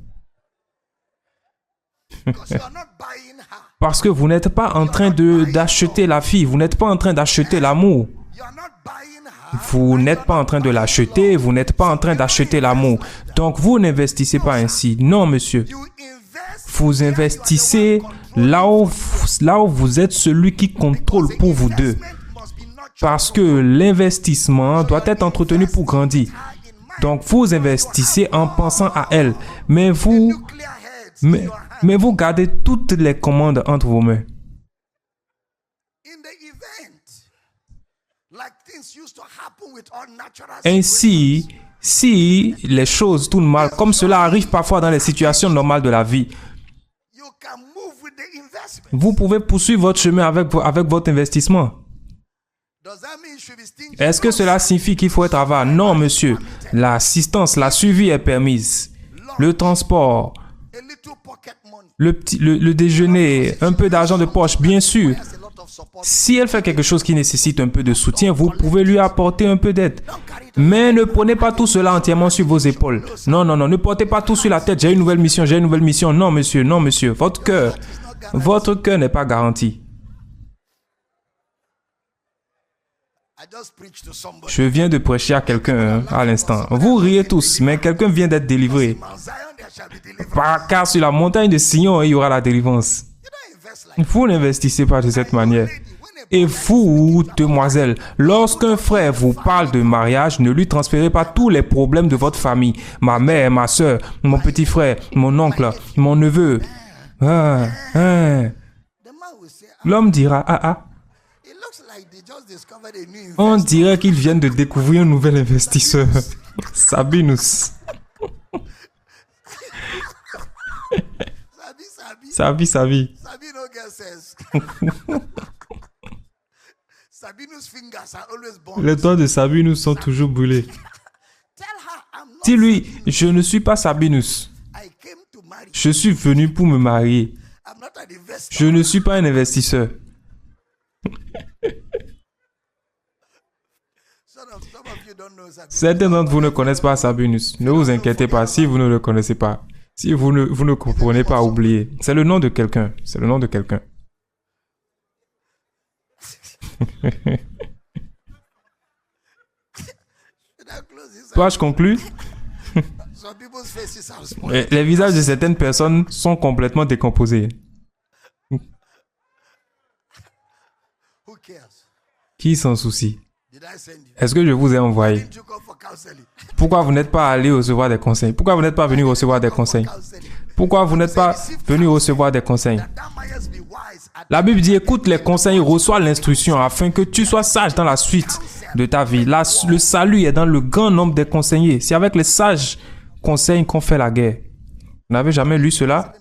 Parce que vous n'êtes pas en train d'acheter la fille. Vous n'êtes pas en train d'acheter l'amour. Vous n'êtes pas en train de l'acheter. Vous n'êtes pas en train d'acheter l'amour. Donc, vous n'investissez pas ainsi. Non, monsieur. Vous investissez là où vous êtes celui qui contrôle pour vous deux. Parce que l'investissement doit être entretenu pour grandir. Donc, vous investissez en pensant à elle. Mais vous gardez toutes les commandes entre vos mains. Ainsi, si les choses tournent mal, comme cela arrive parfois dans les situations normales de la vie, vous pouvez poursuivre votre chemin avec votre investissement. Est-ce que cela signifie qu'il faut être avare? Non, monsieur. L'assistance, la suivi est permise. Le transport, le déjeuner, un peu d'argent de poche, bien sûr. Si elle fait quelque chose qui nécessite un peu de soutien, vous pouvez lui apporter un peu d'aide. Mais ne prenez pas tout cela entièrement sur vos épaules. Non, non, non, ne portez pas tout sur la tête. J'ai une nouvelle mission, j'ai une nouvelle mission. Non, monsieur, non, monsieur. Votre cœur n'est pas garanti. Je viens de prêcher à quelqu'un à l'instant. Vous riez tous, mais quelqu'un vient d'être délivré. Car sur la montagne de Sion, il y aura la délivrance. Vous n'investissez pas de cette manière. Et vous, demoiselle, lorsqu'un frère vous parle de mariage, ne lui transférez pas tous les problèmes de votre famille. Ma mère, ma soeur, mon petit frère, mon oncle, mon neveu. L'homme dira, on dirait qu'ils viennent de découvrir un nouvel investisseur. Sabinus. Sabi. Les doigts de Sabinus sont toujours brûlés. Dis-lui, je ne suis pas Sabinus. Je suis venu pour me marier. Je ne suis pas un investisseur. Certains d'entre vous ne connaissent pas Sabinus. Ne vous inquiétez pas si vous ne le connaissez pas. Si vous ne comprenez pas, oubliez. C'est le nom de quelqu'un. C'est le nom de quelqu'un. Dois-je conclure? Les visages de certaines personnes sont complètement décomposés. Qui s'en soucie? Est-ce que je vous ai envoyé? Pourquoi vous n'êtes pas allé recevoir des conseils? Pourquoi vous n'êtes pas venu recevoir des conseils? Pourquoi vous n'êtes pas venu recevoir des conseils? La Bible dit, écoute les conseils, reçois l'instruction afin que tu sois sage dans la suite de ta vie. Là, le salut est dans le grand nombre des conseillers. C'est avec les sages conseils qu'on fait la guerre. Vous n'avez jamais lu cela?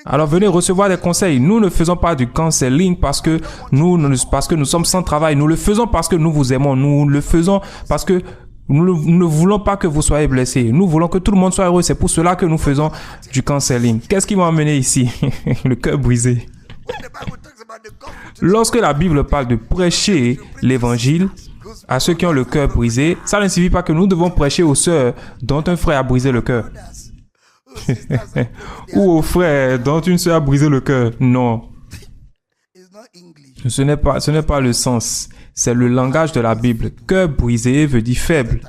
Alors venez recevoir des conseils. Nous ne faisons pas du counseling parce que nous sommes sans travail. Nous le faisons parce que nous vous aimons. Nous le faisons parce que nous ne voulons pas que vous soyez blessés. Nous voulons que tout le monde soit heureux. C'est pour cela que nous faisons du counseling. Qu'est-ce qui m'a amené ici? Le cœur brisé. Lorsque la Bible parle de prêcher l'évangile à ceux qui ont le cœur brisé, ça ne signifie pas que nous devons prêcher aux sœurs dont un frère a brisé le cœur. Ou aux frères dont une sœur a brisé le cœur. Non. Ce n'est pas le sens. C'est le langage de la Bible. Cœur brisé veut dire faible.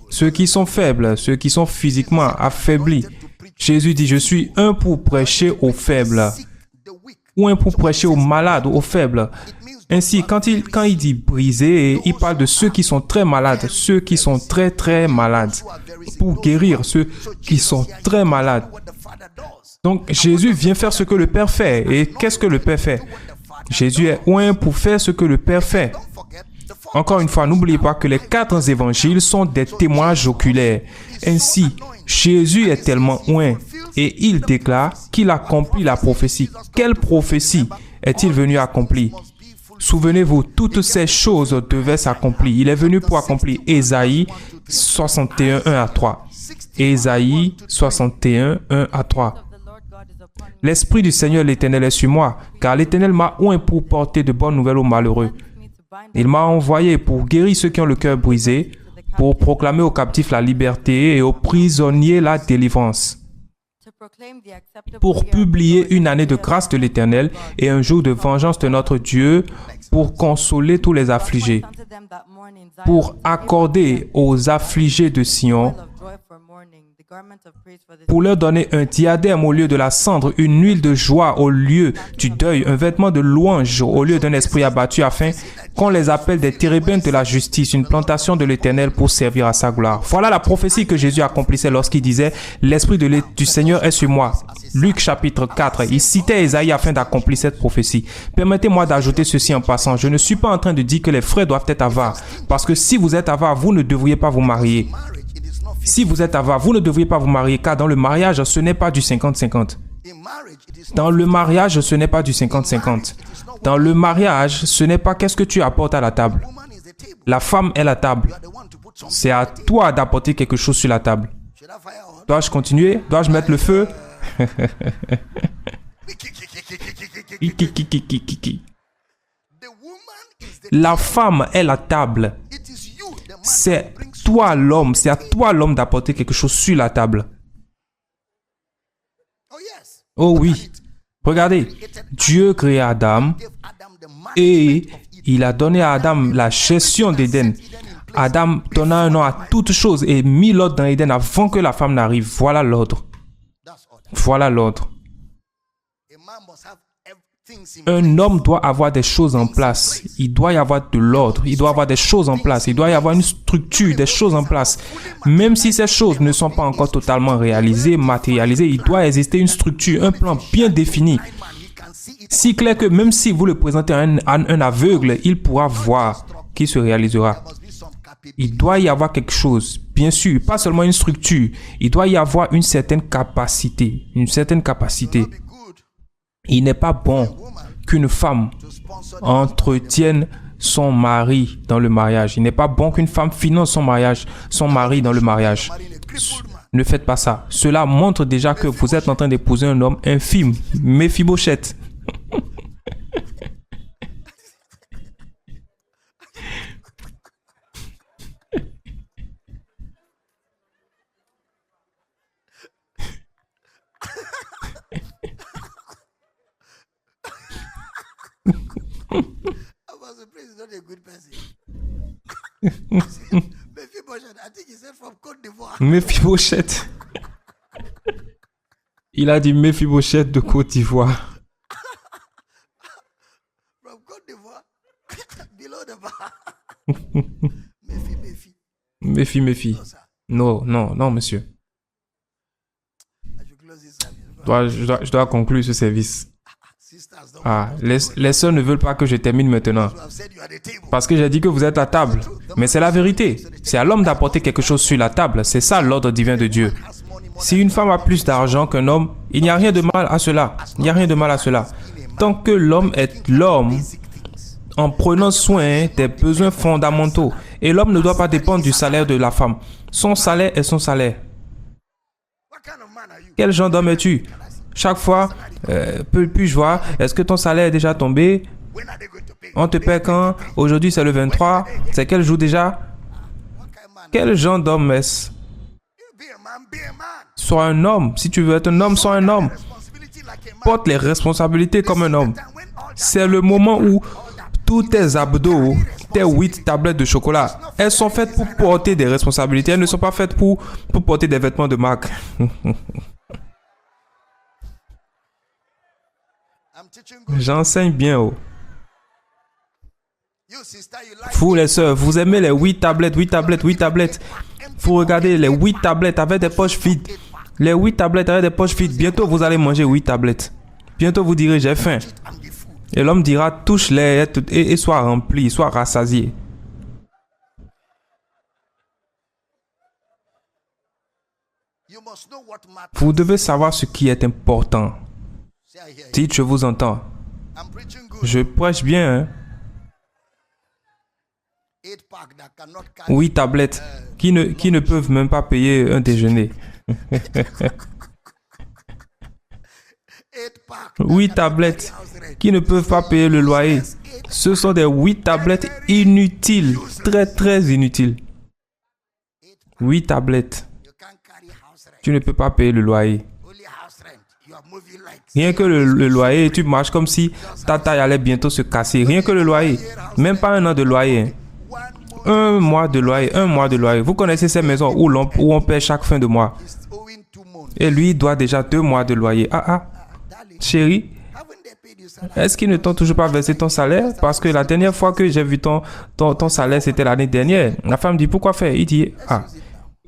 Ceux qui sont faibles, ceux qui sont physiquement affaiblis. Jésus dit, je suis un pour prêcher aux faibles. Ou un pour prêcher aux malades, aux faibles. Ainsi, quand il dit brisé, il parle de ceux qui sont très malades, ceux qui sont très très malades. Pour guérir ceux qui sont très malades. Donc, Jésus vient faire ce que le Père fait. Et qu'est-ce que le Père fait? Jésus est oint pour faire ce que le Père fait. Encore une fois, n'oubliez pas que les 4 évangiles sont des témoignages oculaires. Ainsi, Jésus est tellement oint et il déclare qu'il accomplit la prophétie. Quelle prophétie est-il venu accomplir? Souvenez-vous, toutes ces choses devaient s'accomplir. Il est venu pour accomplir Ésaïe 61, 1 à 3. Ésaïe 61, 1 à 3. L'Esprit du Seigneur l'Éternel est sur moi, car l'Éternel m'a oint pour porter de bonnes nouvelles aux malheureux. Il m'a envoyé pour guérir ceux qui ont le cœur brisé, pour proclamer aux captifs la liberté et aux prisonniers la délivrance, pour publier une année de grâce de l'Éternel et un jour de vengeance de notre Dieu, pour consoler tous les affligés, pour accorder aux affligés de Sion, pour leur donner un diadème au lieu de la cendre, une huile de joie au lieu du deuil, un vêtement de louange au lieu d'un esprit abattu, afin qu'on les appelle des térébintes de la justice, une plantation de l'Éternel pour servir à sa gloire. Voilà la prophétie que Jésus accomplissait lorsqu'il disait « L'Esprit du Seigneur est sur moi ». Luc chapitre 4, il citait Ésaïe afin d'accomplir cette prophétie. Permettez-moi d'ajouter ceci en passant. Je ne suis pas en train de dire que les frères doivent être avares, parce que si vous êtes avare, vous ne devriez pas vous marier. Si vous êtes avare, vous ne devriez pas vous marier, car dans le mariage, ce n'est pas du 50-50. Dans le mariage, ce n'est pas du 50-50. Dans le mariage, ce n'est pas qu'est-ce que tu apportes à la table. La femme est la table. C'est à toi d'apporter quelque chose sur la table. Dois-je continuer? Dois-je mettre le feu? La femme est la table. C'est toi l'homme, c'est à toi l'homme d'apporter quelque chose sur la table. Oh oui. Regardez, Dieu créa Adam et il a donné à Adam la gestion d'Éden. Adam donna un nom à toutes choses et mit l'ordre dans Éden avant que la femme n'arrive. Voilà l'ordre. Voilà l'ordre. Un homme doit avoir des choses en place. Il doit y avoir de l'ordre. Il doit avoir des choses en place. Il doit y avoir une structure, des choses en place. Même si ces choses ne sont pas encore totalement réalisées, matérialisées, il doit exister une structure, un plan bien défini. Si clair que même si vous le présentez à un aveugle, il pourra voir qui se réalisera. Il doit y avoir quelque chose, bien sûr, pas seulement une structure. Il doit y avoir une certaine capacité, Il n'est pas bon qu'une femme entretienne son mari dans le mariage. Il n'est pas bon qu'une femme finance son mari dans le mariage. Ne faites pas ça. Cela montre déjà que vous êtes en train d'épouser un homme infime, Méphibosheth. Méphibosheth. Il a dit Méphibosheth de Côte d'Ivoire. Méfie. Non, monsieur. Je dois conclure ce service. Les sœurs ne veulent pas que je termine maintenant. Parce que j'ai dit que vous êtes à table. Mais c'est la vérité. C'est à l'homme d'apporter quelque chose sur la table. C'est ça l'ordre divin de Dieu. Si une femme a plus d'argent qu'un homme, il n'y a rien de mal à cela. Tant que l'homme est l'homme, en prenant soin des besoins fondamentaux. Et l'homme ne doit pas dépendre du salaire de la femme. Son salaire est son salaire. Quel genre d'homme es-tu? Chaque fois, puis-je voir, est-ce que ton salaire est déjà tombé? On te paie quand? Aujourd'hui, c'est le 23. C'est quel jour déjà? Quel genre d'homme est-ce? Sois un homme. Si tu veux être un homme, sois un homme. Porte les responsabilités comme un homme. C'est le moment où tous tes abdos, tes 8 tablettes de chocolat, elles sont faites pour porter des responsabilités. Elles ne sont pas faites pour porter des vêtements de marque. J'enseigne bien. Vous les sœurs, vous aimez les 8 tablettes. Vous regardez les 8 tablettes avec des poches vides. Les 8 tablettes avec des poches vides. Bientôt, vous allez manger 8 tablettes. Bientôt, vous direz, j'ai faim. Et l'homme dira, touche-les et sois rempli, sois rassasié. Vous devez savoir ce qui est important. Dites, je vous entends. Je prêche bien, hein? 8 tablettes qui ne peuvent même pas payer un déjeuner. 8 tablettes qui ne peuvent pas payer le loyer. Ce sont des 8 tablettes inutiles, très très inutiles. 8 tablettes. Tu ne peux pas payer le loyer. Rien que le loyer, tu marches comme si ta taille allait bientôt se casser. Rien que le loyer. Même pas un an de loyer. Hein. Un mois de loyer. Vous connaissez ces maisons où on paie chaque fin de mois. Et lui doit déjà 2 mois de loyer. Chérie, est-ce qu'ils ne t'ont toujours pas versé ton salaire? Parce que la dernière fois que j'ai vu ton salaire, c'était l'année dernière. La femme dit, pourquoi faire? Il dit,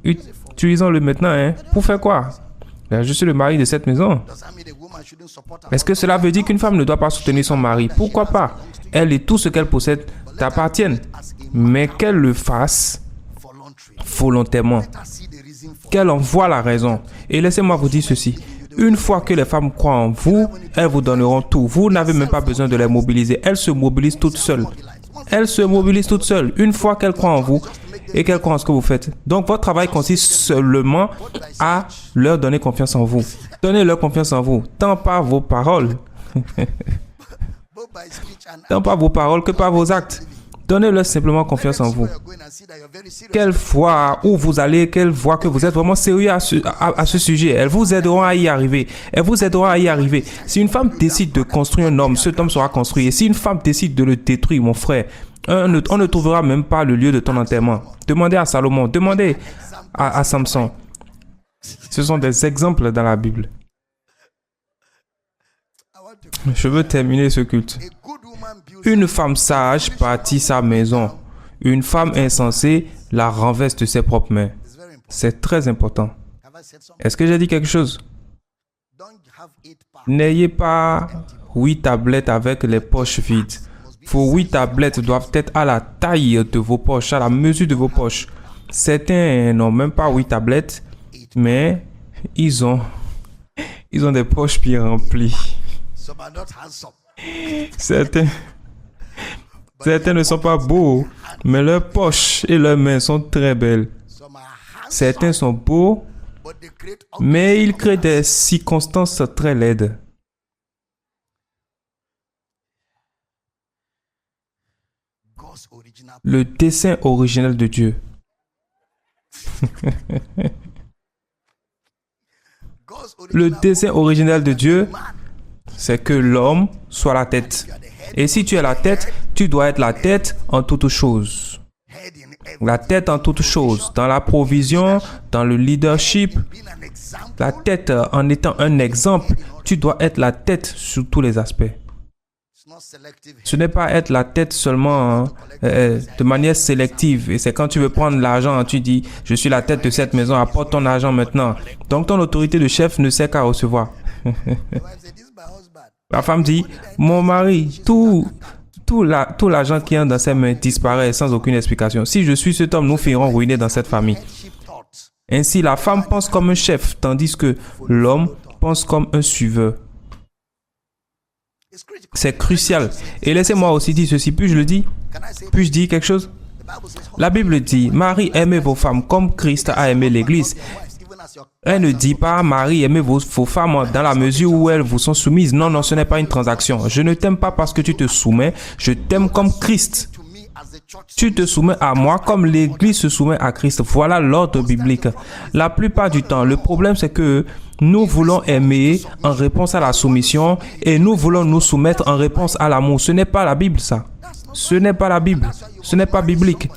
utilisons-le maintenant. Hein. Pour faire quoi? Je suis le mari de cette maison. Est-ce que cela veut dire qu'une femme ne doit pas soutenir son mari? Pourquoi pas? Elle et tout ce qu'elle possède t'appartiennent. Mais qu'elle le fasse volontairement. Qu'elle en voie la raison. Et laissez-moi vous dire ceci. Une fois que les femmes croient en vous, elles vous donneront tout. Vous n'avez même pas besoin de les mobiliser. Elles se mobilisent toutes seules. Une fois qu'elles croient en vous et qu'elles croient en ce que vous faites. Donc, votre travail consiste seulement à leur donner confiance en vous. Donnez-leur confiance en vous, tant par vos paroles tant par vos paroles que par vos actes. Donnez-leur simplement confiance en vous. Qu'elles voient où vous allez, qu'elles voient que vous êtes vraiment sérieux à ce sujet. Elles vous aideront à y arriver. Elles vous aideront à y arriver. Si une femme décide de construire un homme, cet homme sera construit. Et si une femme décide de le détruire, mon frère, on ne trouvera même pas le lieu de ton enterrement. Demandez à Salomon, demandez à Samson. Ce sont des exemples dans la Bible. Je veux terminer ce culte. Une femme sage bâtit sa maison. Une femme insensée la renverse de ses propres mains. C'est très important. Est-ce que j'ai dit quelque chose? N'ayez pas 8 tablettes avec les poches vides. Vos 8 tablettes doivent être à la taille de vos poches, à la mesure de vos poches. Certains n'ont même pas 8 tablettes, mais ils ont des poches bien remplies. Certains ne sont pas beaux, mais leurs poches et leurs mains sont très belles. Certains sont beaux, mais ils créent des circonstances très laides. Le dessein originel de Dieu. Le dessein originel de Dieu, c'est que l'homme soit la tête. Et si tu es la tête, tu dois être la tête en toutes choses. La tête en toutes choses, dans la provision, dans le leadership. La tête en étant un exemple, tu dois être la tête sur tous les aspects. Ce n'est pas être la tête seulement de manière sélective. Et c'est quand tu veux prendre l'argent, tu dis, je suis la tête de cette maison, apporte ton argent maintenant. Donc ton autorité de chef ne sert qu'à recevoir. La femme dit, mon mari, tout l'argent qui est dans ses mains disparaît sans aucune explication. Si je suis cet homme, nous finirons ruinés dans cette famille. Ainsi, la femme pense comme un chef, tandis que l'homme pense comme un suiveur. C'est crucial. Et laissez-moi aussi dire ceci. Puis-je le dire? Puis-je dire quelque chose? La Bible dit, Marie, aimez vos femmes comme Christ a aimé l'Église. Elle ne dit pas, Marie, aimez vos femmes dans la mesure où elles vous sont soumises. Non, non, ce n'est pas une transaction. Je ne t'aime pas parce que tu te soumets. Je t'aime comme Christ. Tu te soumets à moi comme l'Église se soumet à Christ. Voilà l'ordre biblique. La plupart du temps, le problème c'est que nous voulons aimer en réponse à la soumission et nous voulons nous soumettre en réponse à l'amour. Ce n'est pas la Bible, ça. Ce n'est pas la Bible. Ce n'est pas biblique.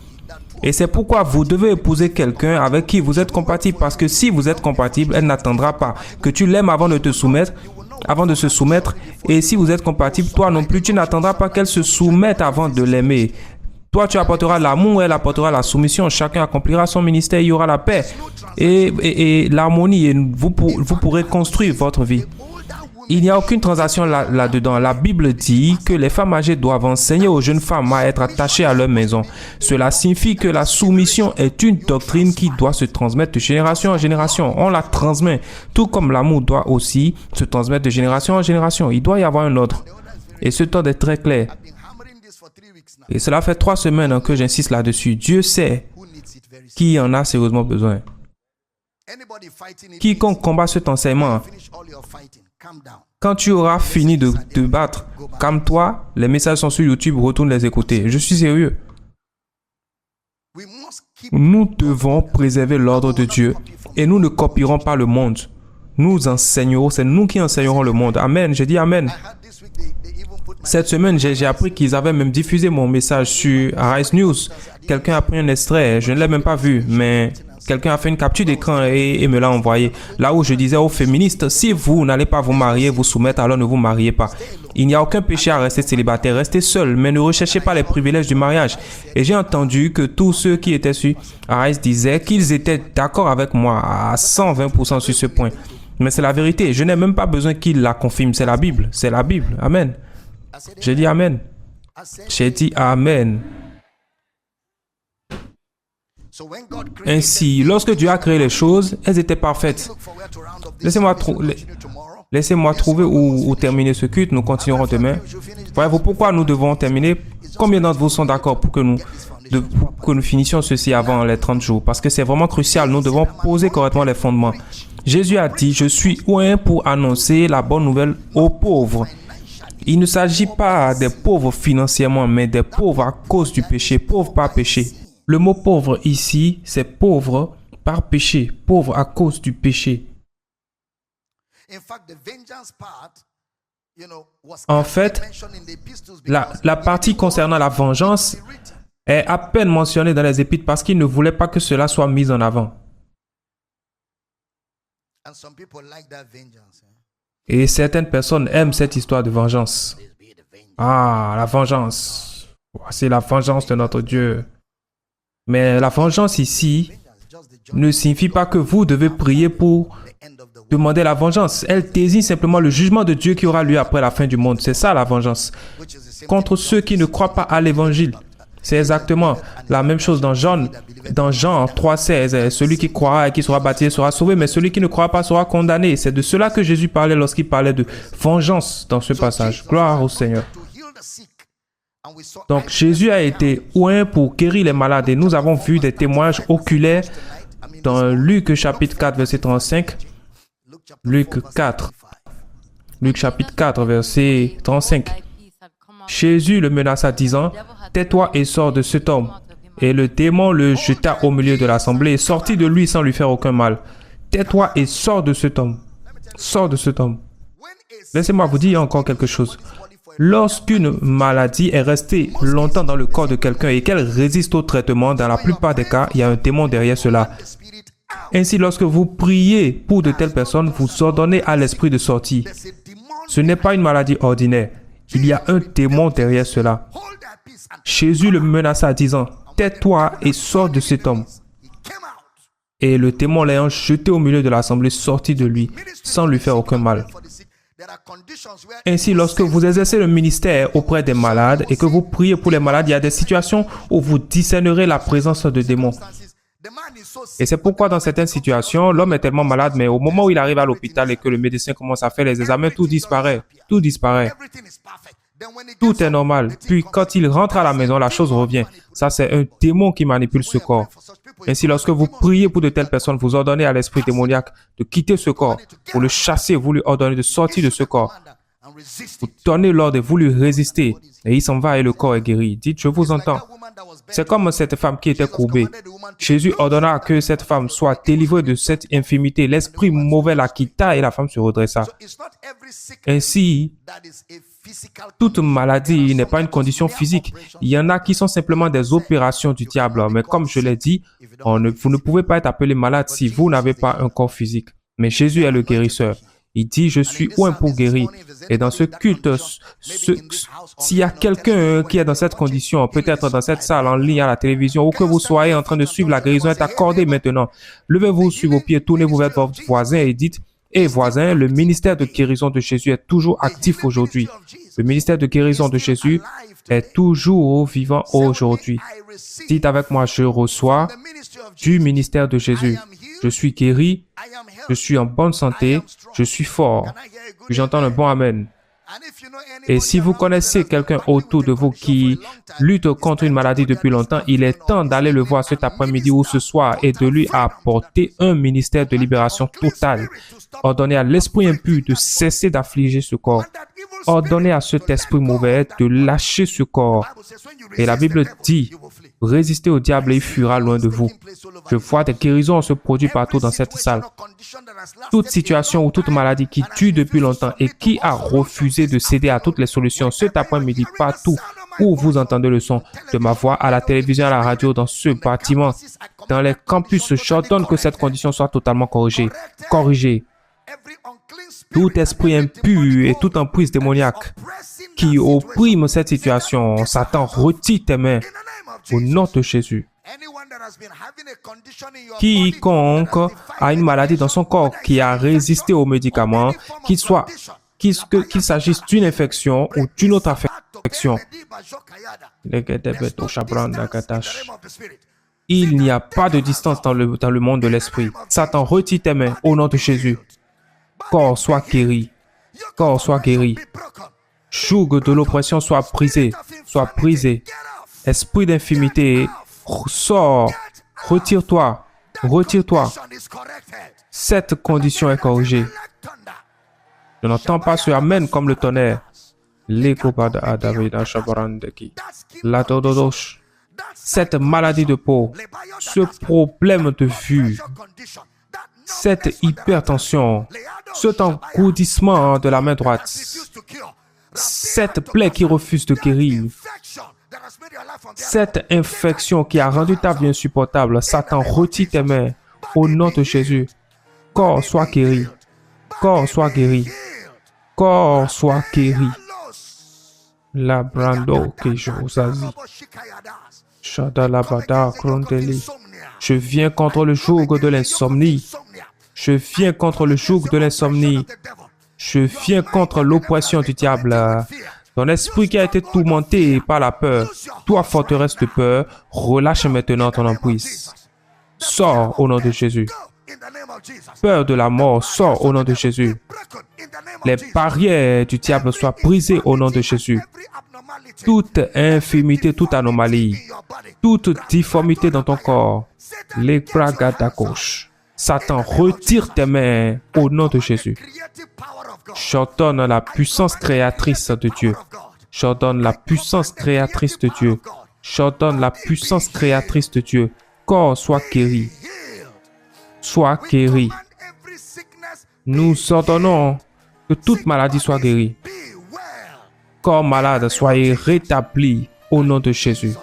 Et c'est pourquoi vous devez épouser quelqu'un avec qui vous êtes compatible. Parce que si vous êtes compatible, elle n'attendra pas que tu l'aimes avant de te soumettre. Avant de se soumettre. Et si vous êtes compatible, toi non plus, tu n'attendras pas qu'elle se soumette avant de l'aimer. Toi, tu apporteras l'amour, elle apportera la soumission. Chacun accomplira son ministère, il y aura la paix et l'harmonie. Et vous pourrez construire votre vie. Il n'y a aucune transaction là-dedans. La Bible dit que les femmes âgées doivent enseigner aux jeunes femmes à être attachées à leur maison. Cela signifie que la soumission est une doctrine qui doit se transmettre de génération en génération. On la transmet, tout comme l'amour doit aussi se transmettre de génération en génération. Il doit y avoir un ordre. Et ce ordre est très clair. Et cela fait 3 semaines que j'insiste là-dessus. Dieu sait qui en a sérieusement besoin. Quiconque combat cet enseignement, quand tu auras fini de te battre, calme-toi, les messages sont sur YouTube, retourne les écouter. Je suis sérieux. Nous devons préserver l'ordre de Dieu et nous ne copierons pas le monde. Nous enseignerons, c'est nous qui enseignerons le monde. Amen, j'ai dit Amen. Cette semaine, j'ai appris qu'ils avaient même diffusé mon message sur Arise News. Quelqu'un a pris un extrait, je ne l'ai même pas vu, mais quelqu'un a fait une capture d'écran et me l'a envoyé. Là où je disais aux féministes, si vous n'allez pas vous marier, vous soumettre, alors ne vous mariez pas. Il n'y a aucun péché à rester célibataire, restez seul, mais ne recherchez pas les privilèges du mariage. Et j'ai entendu que tous ceux qui étaient sur Arise disaient qu'ils étaient d'accord avec moi à 120% sur ce point. Mais c'est la vérité, je n'ai même pas besoin qu'ils la confirment, c'est la Bible, c'est la Bible. Amen. J'ai dit Amen. J'ai dit Amen. Ainsi, lorsque Dieu a créé les choses, elles étaient parfaites. Laissez-moi trouver où terminer ce culte. Nous continuerons demain. Voyez-vous pourquoi nous devons terminer? Combien d'entre vous sont d'accord pour que nous finissions ceci avant les 30 jours? Parce que c'est vraiment crucial. Nous devons poser correctement les fondements. Jésus a dit, je suis oint pour annoncer la bonne nouvelle aux pauvres. Il ne s'agit pas des pauvres financièrement, mais des pauvres à cause du péché, pauvres par péché. Le mot pauvre ici, c'est pauvre par péché, pauvre à cause du péché. En fait, la partie concernant la vengeance est à peine mentionnée dans les Épîtres parce qu'il ne voulait pas que cela soit mis en avant. Et certaines personnes aiment cette histoire de vengeance. Ah, la vengeance. C'est la vengeance de notre Dieu. Mais la vengeance ici ne signifie pas que vous devez prier pour demander la vengeance. Elle désigne simplement le jugement de Dieu qui aura lieu après la fin du monde. C'est ça la vengeance. Contre ceux qui ne croient pas à l'évangile. C'est exactement la même chose dans Jean 3,16. Celui qui croira et qui sera baptisé sera sauvé, mais celui qui ne croira pas sera condamné. C'est de cela que Jésus parlait lorsqu'il parlait de vengeance dans ce passage. Gloire au Seigneur. Donc Jésus a été oint pour guérir les malades et nous avons vu des témoignages oculaires dans Luc chapitre 4 verset 35. Luc chapitre 4 verset 35. Jésus le menaça disant « Tais-toi et sors de cet homme. » Et le démon le jeta au milieu de l'assemblée et sortit de lui sans lui faire aucun mal. « Tais-toi et sors de cet homme. » Sors de cet homme. Laissez-moi vous dire encore quelque chose. Lorsqu'une maladie est restée longtemps dans le corps de quelqu'un et qu'elle résiste au traitement, dans la plupart des cas, il y a un démon derrière cela. Ainsi, lorsque vous priez pour de telles personnes, vous ordonnez à l'esprit de sortir. Ce n'est pas une maladie ordinaire. Il y a un démon derrière cela. Jésus le menaça disant « Tais-toi et sors de cet homme. » Et le démon l'ayant jeté au milieu de l'assemblée sortit de lui sans lui faire aucun mal. Ainsi, lorsque vous exercez le ministère auprès des malades et que vous priez pour les malades, il y a des situations où vous discernerez la présence de démons. Et c'est pourquoi dans certaines situations, l'homme est tellement malade, mais au moment où il arrive à l'hôpital et que le médecin commence à faire les examens, tout disparaît. Tout disparaît. Tout est normal. Puis quand il rentre à la maison, la chose revient. Ça, c'est un démon qui manipule ce corps. Ainsi, lorsque vous priez pour de telles personnes, vous ordonnez à l'esprit démoniaque de quitter ce corps. Vous le chassez, vous lui ordonnez de sortir de ce corps. Vous donnez l'ordre et vous lui résistez. Et il s'en va et le corps est guéri. Dites, je vous entends. C'est comme cette femme qui était courbée. Jésus ordonna que cette femme soit délivrée de cette infirmité. L'esprit mauvais la quitta et la femme se redressa. Ainsi, toute maladie n'est pas une condition physique. Il y en a qui sont simplement des opérations du diable. Mais comme je l'ai dit, vous ne pouvez pas être appelé malade si vous n'avez pas un corps physique. Mais Jésus est le guérisseur. Il dit, je suis oint pour guérir. Et dans ce culte, s'il y a quelqu'un qui est dans cette condition, peut-être dans cette salle, en ligne, à la télévision, ou que vous soyez en train de suivre, la guérison est accordée maintenant. Levez-vous sur vos pieds, tournez-vous vers votre voisin et dites, voisin, le ministère de guérison de Jésus est toujours actif aujourd'hui. Le ministère de guérison de Jésus est toujours vivant aujourd'hui. Dites avec moi, je reçois du ministère de Jésus. Je suis guéri, je suis en bonne santé, je suis fort. Puis j'entends un bon amen. Et si vous connaissez quelqu'un autour de vous qui lutte contre une maladie depuis longtemps, il est temps d'aller le voir cet après-midi ou ce soir et de lui apporter un ministère de libération totale. Ordonnez à l'esprit impur de cesser d'affliger ce corps. Ordonnez à cet esprit mauvais de lâcher ce corps. Et la Bible dit, résistez au diable et il fuira loin de vous. Je vois des guérisons se produire partout dans cette salle. Toute situation ou toute maladie qui tue depuis longtemps et qui a refusé de céder à toutes les solutions cet après-midi partout où vous entendez le son de ma voix, à la télévision, à la radio, dans ce bâtiment, dans les campus, j'ordonne que cette condition soit totalement corrigée. Tout esprit impur et toute emprise démoniaque qui opprime cette situation, Satan, retire tes mains au nom de Jésus. Quiconque a une maladie dans son corps qui a résisté aux médicaments, qu'il s'agisse d'une infection ou d'une autre affection, il n'y a pas de distance dans le monde de l'esprit. Satan, retire tes mains au nom de Jésus. Corps soit guéri. Corps soit guéri. Joug de l'oppression soit brisé. Esprit d'infimité, sors, retire-toi. Cette condition est corrigée. Je n'entends pas ce amen comme le tonnerre. Lekobada adavida shabarandeki. La dododosh. Cette maladie de peau, ce problème de vue, cette hypertension, cet engourdissement de la main droite, cette plaie qui refuse de guérir, cette infection qui a rendu ta vie insupportable, Satan, retire tes mains au nom de Jésus. Corps soit guéri, corps soit guéri, corps soit guéri. La brando que je vous ai dit. Shadalabada Krondeli. Je viens contre le joug de l'insomnie. Je viens contre le joug de l'insomnie. Je viens contre l'oppression du diable. Ton esprit qui a été tourmenté par la peur, toi forteresse de peur, relâche maintenant ton emprise. Sors au nom de Jésus. Peur de la mort, sors au nom de Jésus. Les barrières du diable soient brisées au nom de Jésus. Toute infirmité, toute anomalie, toute difformité dans ton corps, les bragadakos. Satan, retire tes mains au nom de Jésus. J'ordonne la puissance créatrice de Dieu. J'ordonne la puissance créatrice de Dieu. J'ordonne la puissance créatrice de Dieu. Corps soit guéri. Sois guéri. Nous ordonnons que toute maladie soit guérie. Corps malade, soyez rétablis au nom de Jésus.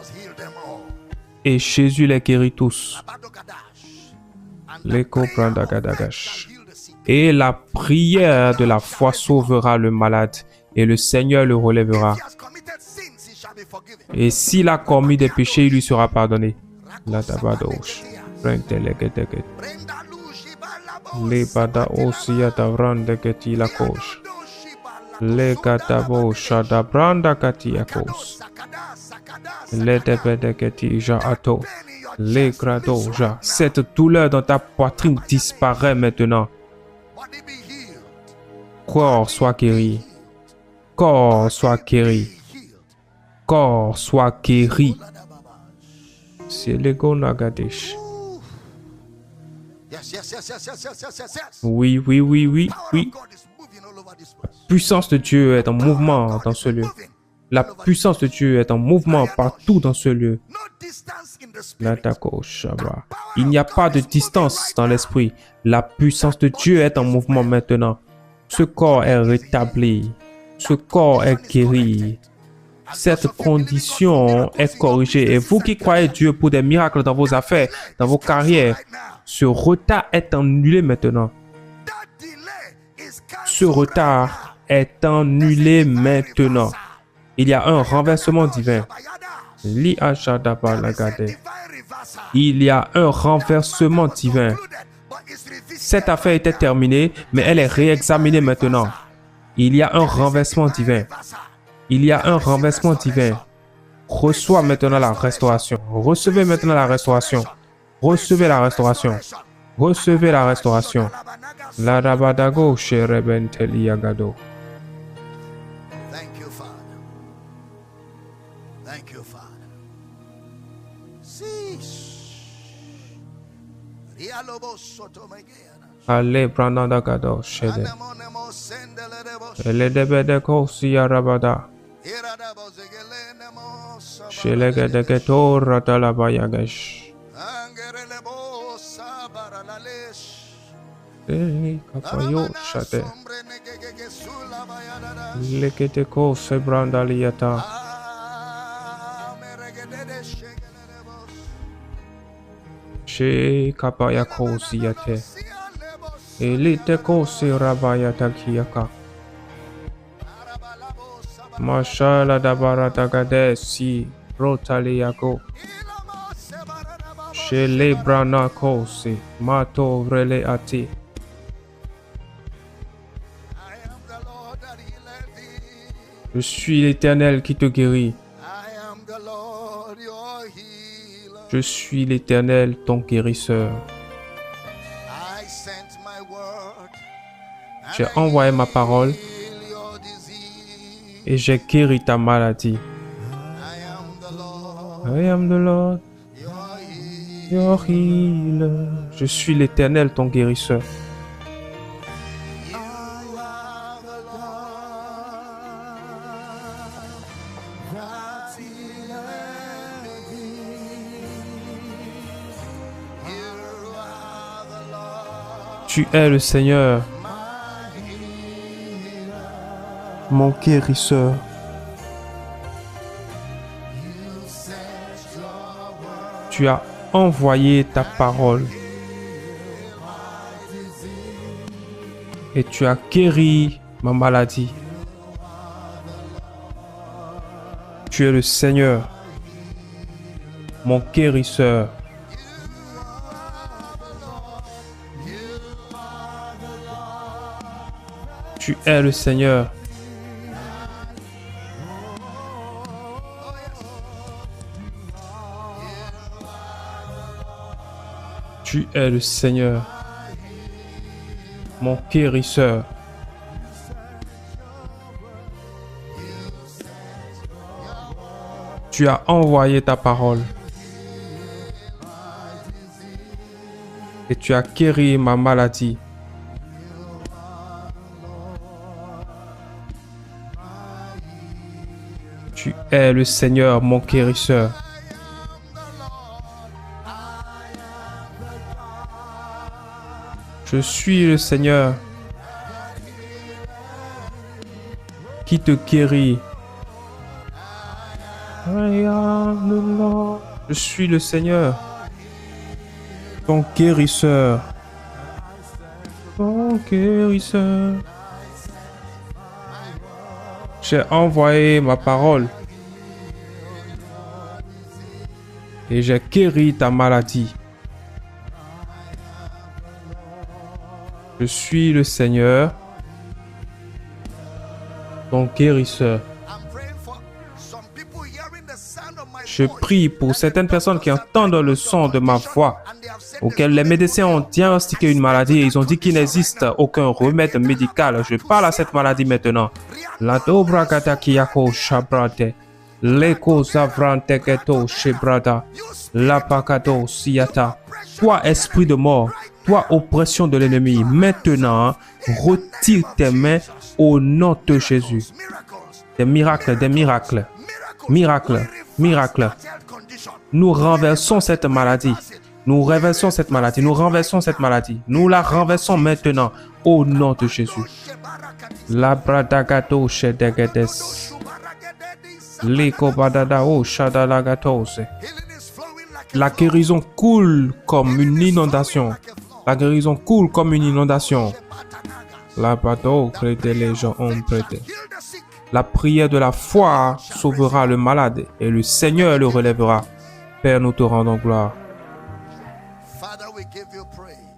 Et Jésus les guérit tous. Et la prière de la foi sauvera le malade, et le Seigneur le relèvera. Et s'il a commis des péchés, il lui sera pardonné. La tabadosh. Les bada osia davrande geti la kosh. Les katabo shada branda katiakos. Les debede geti ja ato. Les grado ja. Cette douleur dans ta poitrine disparaît maintenant. Corps soit guéri. Corps soit guéri. Corps soit guéri. C'est l'ego nagadesh. Oui, oui, oui, oui, oui. La puissance de Dieu est en mouvement dans ce lieu. La puissance de Dieu est en mouvement partout dans ce lieu. Il n'y a pas de distance dans l'esprit. La puissance de Dieu est en mouvement maintenant. Ce corps est rétabli. Ce corps est guéri. Cette condition est corrigée. Et vous qui croyez Dieu pour des miracles dans vos affaires, dans vos carrières, ce retard est annulé maintenant. Ce retard est annulé maintenant. Il y a un renversement divin. Il y a un renversement divin. Cette affaire était terminée, mais elle est réexaminée maintenant. Il y a un renversement divin. Il y a un renversement divin. Reçois maintenant la restauration. Recevez maintenant la restauration. Recevez la restauration. Recevez la restauration. La rabadago sherebenteli yagado. Allez, Brandanda Gado, Shede. Eledebedeko Siyarabada. Shelegedegeto Ratalabayagash. Kapayo Shade. Leketeko Sebrandaliata. She Kapayako Siyate. Eliteko Sirabayata Kiyaka. Mashala Dabaratagade Si Rotaliako. Shele Brana Kosi Mato Vrele Ati. Je suis l'Éternel qui te guérit. Je suis l'Éternel, ton guérisseur. J'ai envoyé ma parole et j'ai guéri ta maladie. I am the Lord, your healer. Je suis l'Éternel, ton guérisseur. Tu es le Seigneur, mon guérisseur. Tu as envoyé ta parole et tu as guéri ma maladie. Tu es le Seigneur, mon guérisseur. Tu es le Seigneur. Tu es le Seigneur, mon guérisseur. Tu as envoyé ta parole et tu as guéri ma maladie. Tu es le Seigneur, mon guérisseur. Je suis le Seigneur qui te guérit. Je suis le Seigneur, ton guérisseur. Ton guérisseur. J'ai envoyé ma parole et j'ai guéri ta maladie. Je suis le Seigneur, ton guérisseur. Je prie pour certaines personnes qui entendent le son de ma voix, auxquelles les médecins ont diagnostiqué une maladie et ils ont dit qu'il n'existe aucun remède médical. Je parle à cette maladie maintenant. La dobra katakiako shabrate, leko zavrante keto shebrada, la pakato siata. Toi, esprit de mort, toi, oppression de l'ennemi, maintenant, retire tes mains au nom de Jésus. Des miracles, des miracles, miracles, miracles. Nous renversons cette maladie. Nous renversons cette maladie. Nous renversons cette maladie. Nous la renversons maintenant au nom de Jésus. La bradagato shedegedes. Leko badadao shadalagatose. La guérison coule comme une inondation. La guérison coule comme une inondation. La bateau prêtait les gens ont prêté. La prière de la foi sauvera le malade et le Seigneur le relèvera. Père, nous te rendons gloire.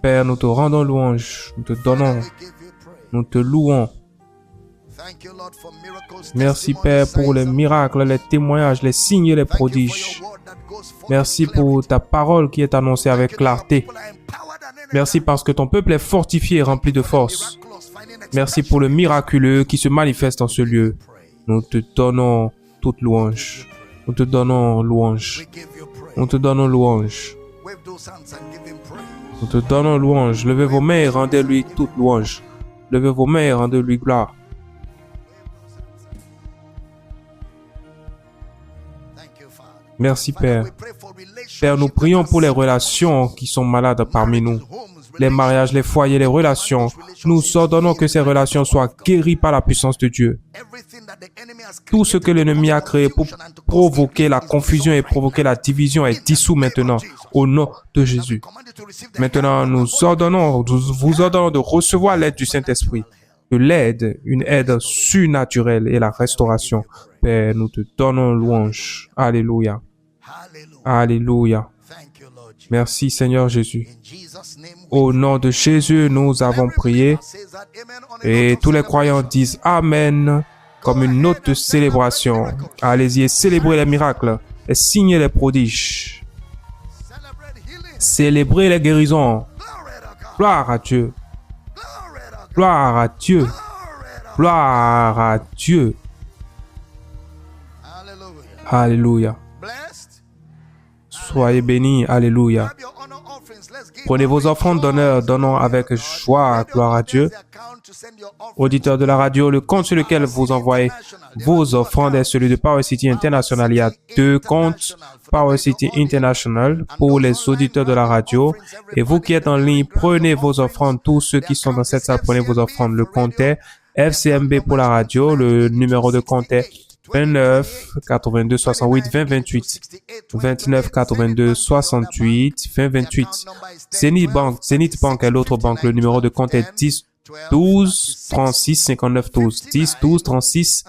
Père, nous te rendons louange. Nous te donnons. Nous te louons. Merci Père pour les miracles, les témoignages, les signes et les prodiges. Merci pour ta parole qui est annoncée avec clarté. Merci parce que ton peuple est fortifié et rempli de force. Merci pour le miraculeux qui se manifeste en ce lieu. Nous te donnons toute louange. Nous te donnons louange. Nous te donnons louange. Nous te donnons louange. Levez vos mains et rendez-lui toute louange. Levez vos mains et rendez-lui gloire. Merci Père. Père, nous prions pour les relations qui sont malades parmi nous. Les mariages, les foyers, les relations. Nous ordonnons que ces relations soient guéries par la puissance de Dieu. Tout ce que l'ennemi a créé pour provoquer la confusion et provoquer la division est dissous maintenant au nom de Jésus. Maintenant, nous vous ordonnons de recevoir l'aide du Saint-Esprit. De l'aide, une aide surnaturelle et la restauration. Père, nous te donnons louange. Alléluia. Alléluia. Merci Seigneur Jésus. Au nom de Jésus, nous avons prié et tous les croyants disent Amen comme une note de célébration. Allez-y et célébrez les miracles, les signes et les prodiges. Célébrez les guérisons. Gloire à Dieu. Gloire à Dieu. Gloire à Dieu. Alléluia. Soyez bénis. Alléluia. Prenez vos offrandes d'honneur, donnons avec joie, gloire à Dieu. Auditeurs de la radio, le compte sur lequel vous envoyez vos offrandes est celui de Power City International. Il y a 2 comptes Power City International pour les auditeurs de la radio. Et vous qui êtes en ligne, prenez vos offrandes. Tous ceux qui sont dans cette salle, prenez vos offrandes. Le compte est FCMB pour la radio. Le numéro de compte est 29 82 68 20 28. 29 82 68 20 28. Zenith Bank est l'autre banque. Le numéro de compte est 10 12 36 59 12. 10 12 36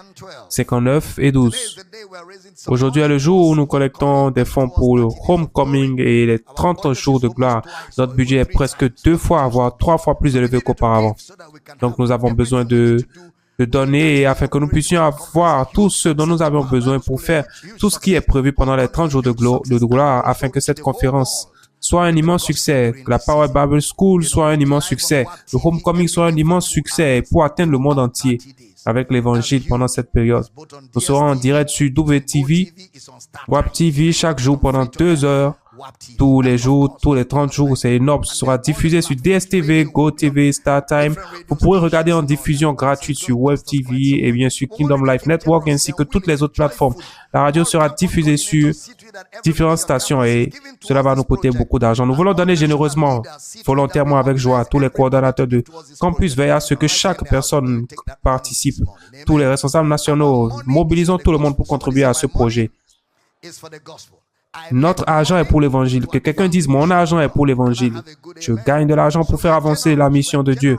59 et 12. Aujourd'hui est le jour où nous collectons des fonds pour le Homecoming et les 30 jours de gloire. Notre budget est presque 2 fois, voire 3 fois plus élevé qu'auparavant. Donc nous avons besoin de donner afin que nous puissions avoir tout ce dont nous avons besoin pour faire tout ce qui est prévu pendant les 30 jours de gloire afin que cette conférence soit un immense succès, que la Power Bible School soit un immense succès, le Homecoming soit un immense succès pour atteindre le monde entier avec l'évangile pendant cette période. Nous serons en direct sur WTV, WAP TV chaque jour pendant 2 heures. Tous les jours, tous les 30 jours, c'est énorme. Ce sera diffusé sur DSTV, GoTV, StarTime. Vous pourrez regarder en diffusion gratuite sur Web TV et bien sûr Kingdom Life Network ainsi que toutes les autres plateformes. La radio sera diffusée sur différentes stations et cela va nous coûter beaucoup d'argent. Nous voulons donner généreusement, volontairement, avec joie. Tous les coordonnateurs de campus veillent à ce que chaque personne participe. Tous les responsables nationaux, mobilisons tout le monde pour contribuer à ce projet. Notre argent est pour l'évangile. Que quelqu'un dise, mon argent est pour l'évangile. Je gagne de l'argent pour faire avancer la mission de Dieu.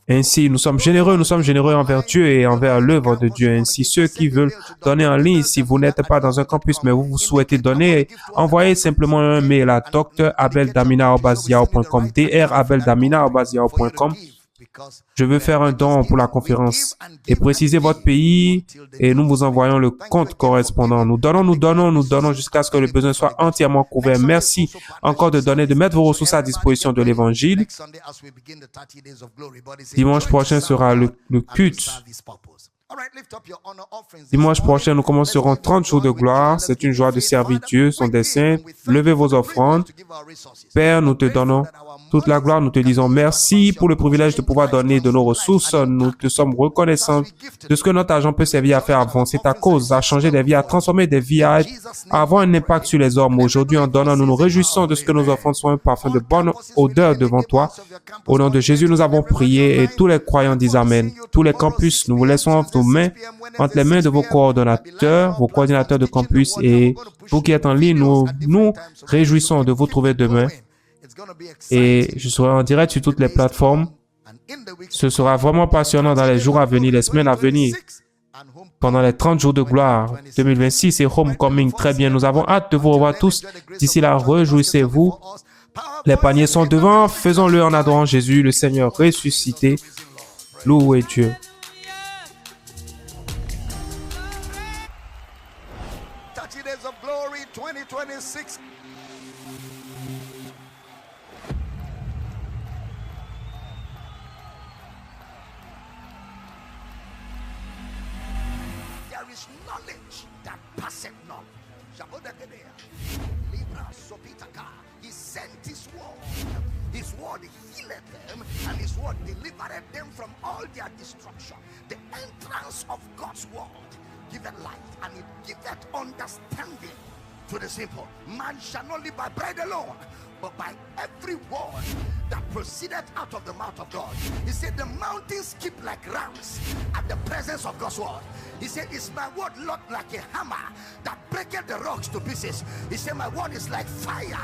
Ainsi, nous sommes généreux envers Dieu et envers l'œuvre de Dieu. Ainsi, ceux qui veulent donner en ligne, si vous n'êtes pas dans un campus, mais vous souhaitez donner, envoyez simplement un mail à drabeldamina@yahoo.com, drabeldamina@yahoo.com. Je veux faire un don pour la conférence et précisez votre pays et nous vous envoyons le compte correspondant. Nous donnons jusqu'à ce que le besoin soit entièrement couvert. Merci encore de donner, de mettre vos ressources à disposition de l'évangile. Dimanche prochain sera le culte. Dimanche prochain, nous commencerons 30 jours de gloire. C'est une joie de servir Dieu, son dessein. Levez vos offrandes. Père, nous te donnons toute la gloire. Nous te disons merci pour le privilège de pouvoir donner de nos ressources. Nous te sommes reconnaissants de ce que notre argent peut servir à faire avancer ta cause, à changer des vies, à transformer des vies, à avoir un impact sur les hommes. Aujourd'hui, en donnant, nous nous réjouissons de ce que nos offrandes soient un parfum de bonne odeur devant toi. Au nom de Jésus, nous avons prié et tous les croyants disent Amen. Tous les campus, nous vous laissons entre les mains de vos coordonnateurs, vos coordinateurs de campus et vous qui êtes en ligne, nous réjouissons de vous trouver demain. Et je serai en direct sur toutes les plateformes. Ce sera vraiment passionnant dans les jours à venir, les semaines à venir. Pendant les 30 jours de gloire 2026 et Homecoming, très bien. Nous avons hâte de vous revoir tous. D'ici là, réjouissez-vous. Les paniers sont devant. Faisons-le en adorant Jésus, le Seigneur ressuscité. Louez Dieu. To the simple, man shall not live by bread alone, but by every word that proceeded out of the mouth of God. He said the mountains skip like rams at the presence of God's word. He said, is my word not like a hammer that breaketh the rocks to pieces? He said, my word is like fire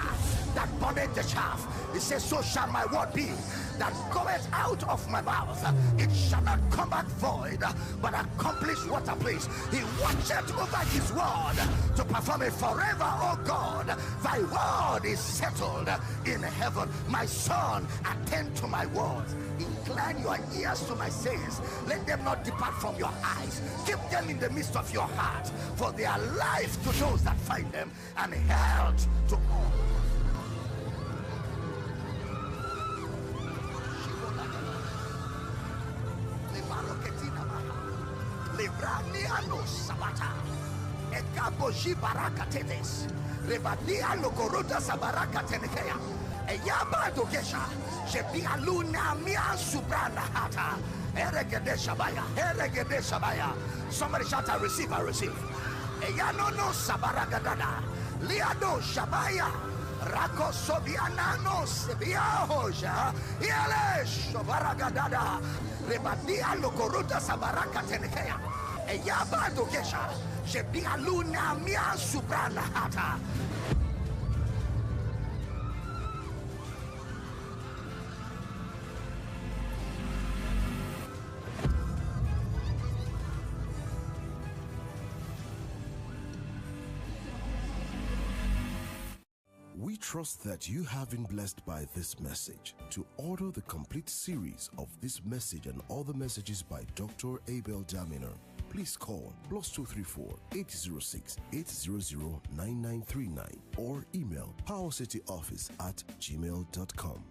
that burneth the chaff. He said, so shall my word be that goeth out of my mouth. It shall not come back void, but accomplish what I please. He watcheth over his word to perform it forever, oh God. Thy word is settled in heaven. My son, attend to my words. Incline your ears to my sayings. Let them not depart from your eyes. Keep them in the midst of your heart, for they are life to those that find them and health to all. Libraniano Sabata, Ekaboji Baraka Tetes, Rebania Logoroda Sabaraka Tenekea, Eyabado Gesha, Shebia Luna Mia Subrana Hata, Eregede Shabaya, Eregede Shabaya. Somebody shout, I receive, I receive. Eyano no Sabaragadada, Liado Shabaya, Rako Sobiana no Sebia Hoja, Yele Shabaragadada, Rebadia Lokoruta Sabaraka Tenekea, Eyabado Gesha, Shebia Luna Mia Subrana Hata. We trust that you have been blessed by this message. To order the complete series of this message and other messages by Dr. Abel Daminer, please call +234 806 800 9939 or email powercityoffice@gmail.com.